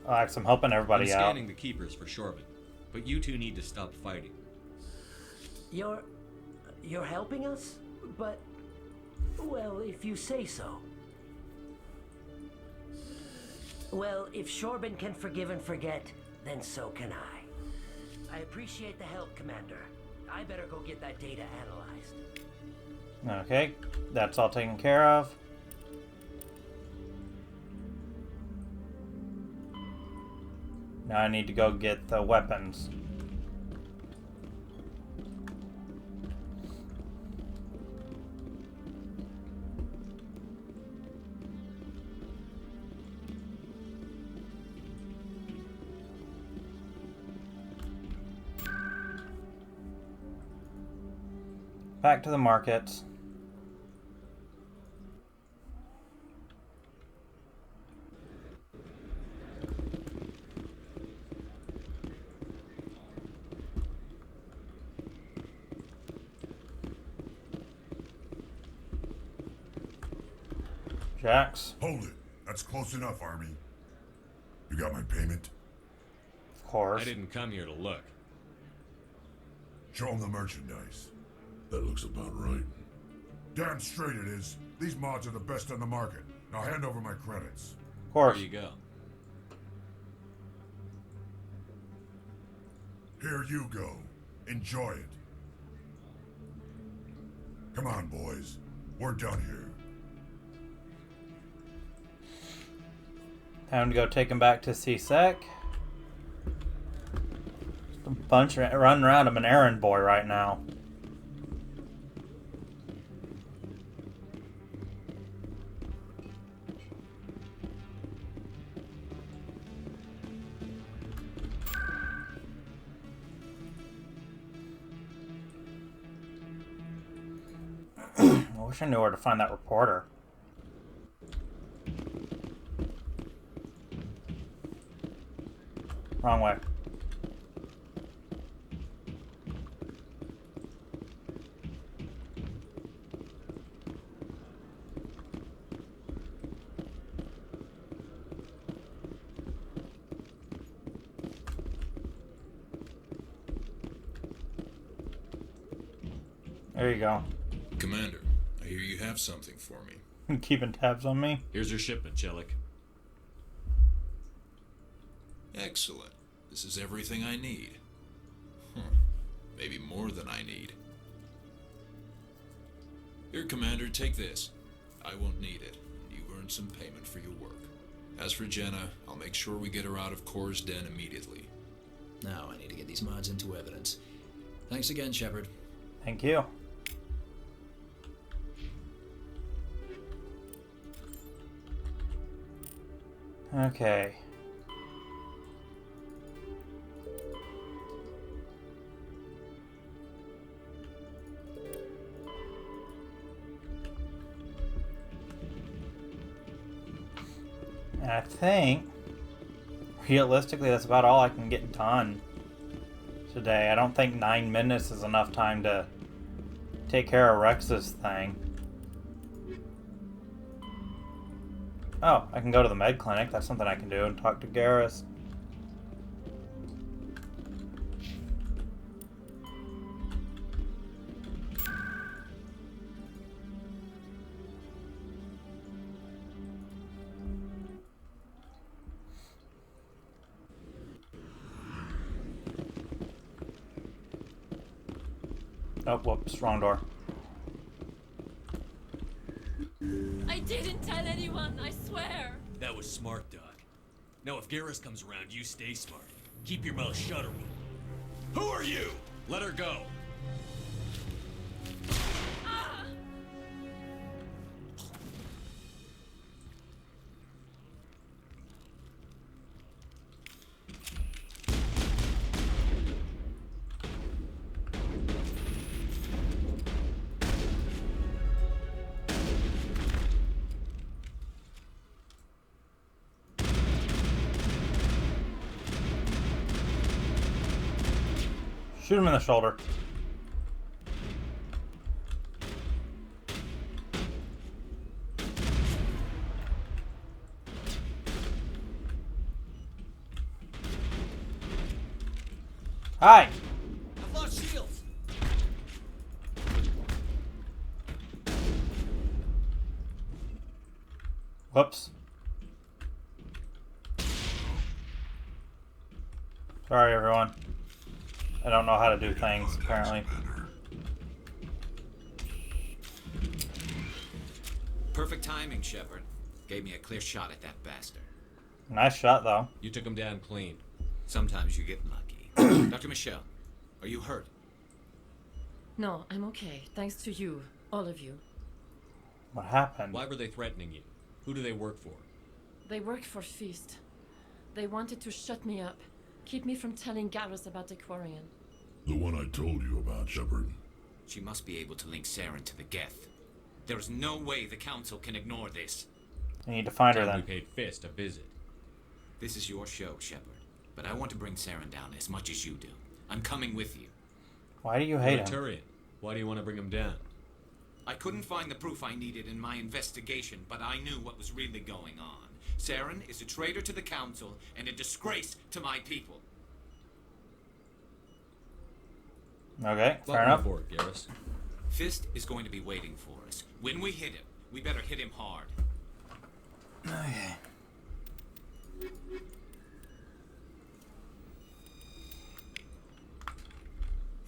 Alex, I'm helping everybody I'm out. scanning the keepers for Shorben, but you two need to stop fighting. You're helping us? But, well, if you say so. Well, if Shorben can forgive and forget, then so can I. I appreciate the help, Commander. I better go get that data analyzed. Okay, that's all taken care of. Now I need to go get the weapons. Back to the markets. Jax. Hold it. That's close enough, Army. You got my payment? Of course. I didn't come here to look. Show them the merchandise. That looks about right. Damn straight it is. These mods are the best on the market. Now hand over my credits. Of course. Here you go. Here you go. Enjoy it. Come on, boys. We're done here. Time to go take him back to C-Sec. Just a bunch of running around. I'm an errand boy right now. I wish I knew where to find that reporter. Wrong way. There you go. Commander, I hear you have something for me. Keeping tabs on me. Here's your shipment, Chelik. Excellent. This is everything I need. Maybe more than I need. Here, Commander, take this. I won't need it. You've earned some payment for your work. As for Jenna, I'll make sure we get her out of Kor's den immediately. Now I need to get these mods into evidence. Thanks again, Shepard. Thank you. Okay. And I think, realistically, that's about all I can get done today. I don't think 9 minutes is enough time to take care of Rex's thing. Oh, I can go to the med clinic. That's something I can do, and talk to Garrus. Oh, whoops, wrong door. I didn't tell anyone, I swear. That was smart, Doc. Now if Garrus comes around, you stay smart. Keep your mouth shut or we'll... Who are you? Let her go. Shoot him in the shoulder. Hi! I've lost shields. Whoops. Sorry, everyone. I don't know how to do things, apparently. Perfect timing, Shepard. Gave me a clear shot at that bastard. Nice shot, though. You took him down clean. Sometimes you get lucky. Dr. Michelle, are you hurt? No, I'm okay. Thanks to you. All of you. What happened? Why were they threatening you? Who do they work for? They work for Feast. They wanted to shut me up. Keep me from telling Garrus about the Quarian. The one I told you about, Shepard. She must be able to link Saren to the Geth. There's no way the Council can ignore this. I need to find her We then. paid Fist a visit. This is your show, Shepard. But I want to bring Saren down as much as you do. I'm coming with you. Why do you hate You're a him? Turian. Why do you want to bring him down? I couldn't find the proof I needed in my investigation, but I knew what was really going on. Saren is a traitor to the Council and a disgrace to my people. Okay, fair enough. For it, Garrus. Fist is going to be waiting for us. When we hit him, we better hit him hard. Okay.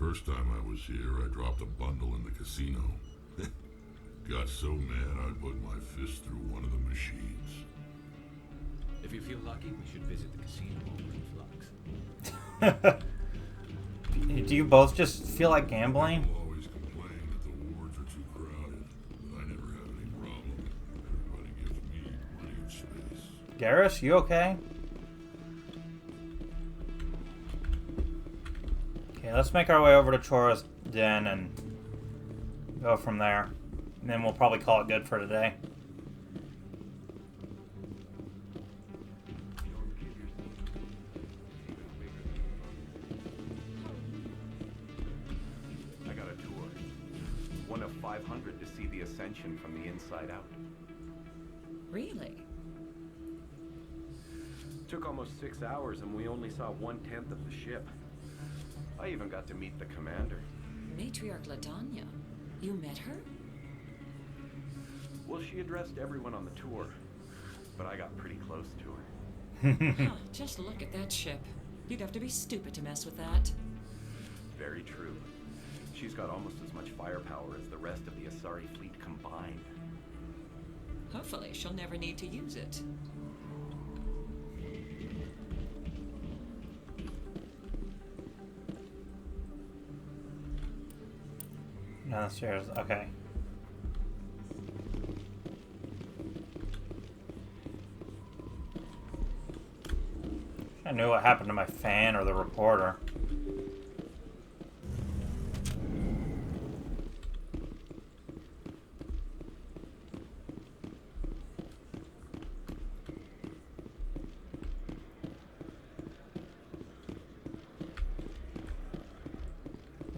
First time I was here, I dropped a bundle in the casino. Got so mad I put my fist through one of the machines. If you feel lucky, we should visit the casino over in Flux. Do you both just feel like gambling? People always complain that the wards are too crowded, but I never have any problem. Everybody gives me plenty of space. Garrus, you okay? Okay, let's make our way over to Chora's den and go from there. And then we'll probably call it good for today. I got a tour. One of 500 to see the ascension from the inside out. Really? Took almost 6 hours and we only saw 1/10 of the ship. I even got to meet the commander. Matriarch Ladanya. You met her? Well, she addressed everyone on the tour, but I got pretty close to her. Huh, just look at that ship. You'd have to be stupid to mess with that. Very true. She's got almost as much firepower as the rest of the Asari fleet combined. Hopefully, she'll never need to use it. Downstairs, okay. knew what happened to my fan or the reporter.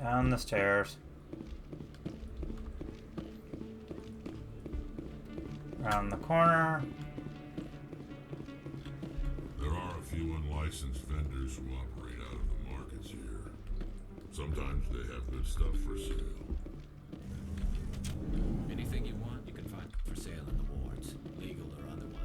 Down the stairs. Around the corner. There are a few unlicensed vendors who operate out of the markets here. Sometimes they have good stuff for sale. Anything you want, you can find for sale in the wards, legal or otherwise.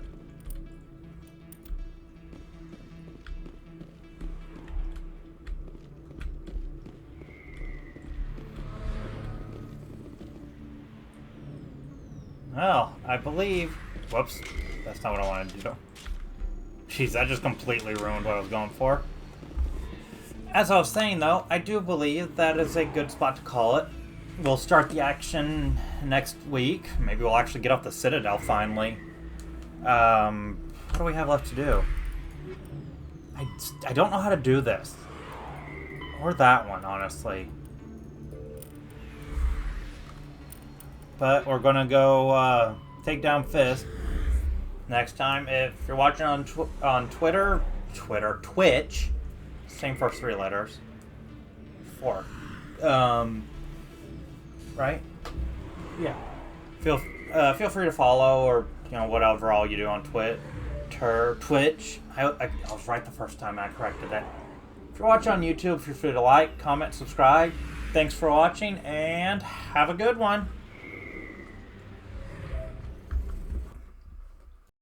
Well, I believe... Whoops. That's not what I wanted to do. Jeez, that just completely ruined what I was going for. As I was saying, though, I do believe that is a good spot to call it. We'll start the action next week. Maybe we'll actually get off the Citadel finally. What do we have left to do? I don't know how to do this. Or that one, honestly. But we're gonna go take down Fist next time. If you're watching on Twitch, same first 3 letters. 4. Right? Yeah. Feel free to follow, or whatever all you do on Twitch. I was right the first time. I corrected it. If you're watching on YouTube, feel free to like, comment, subscribe. Thanks for watching, and have a good one.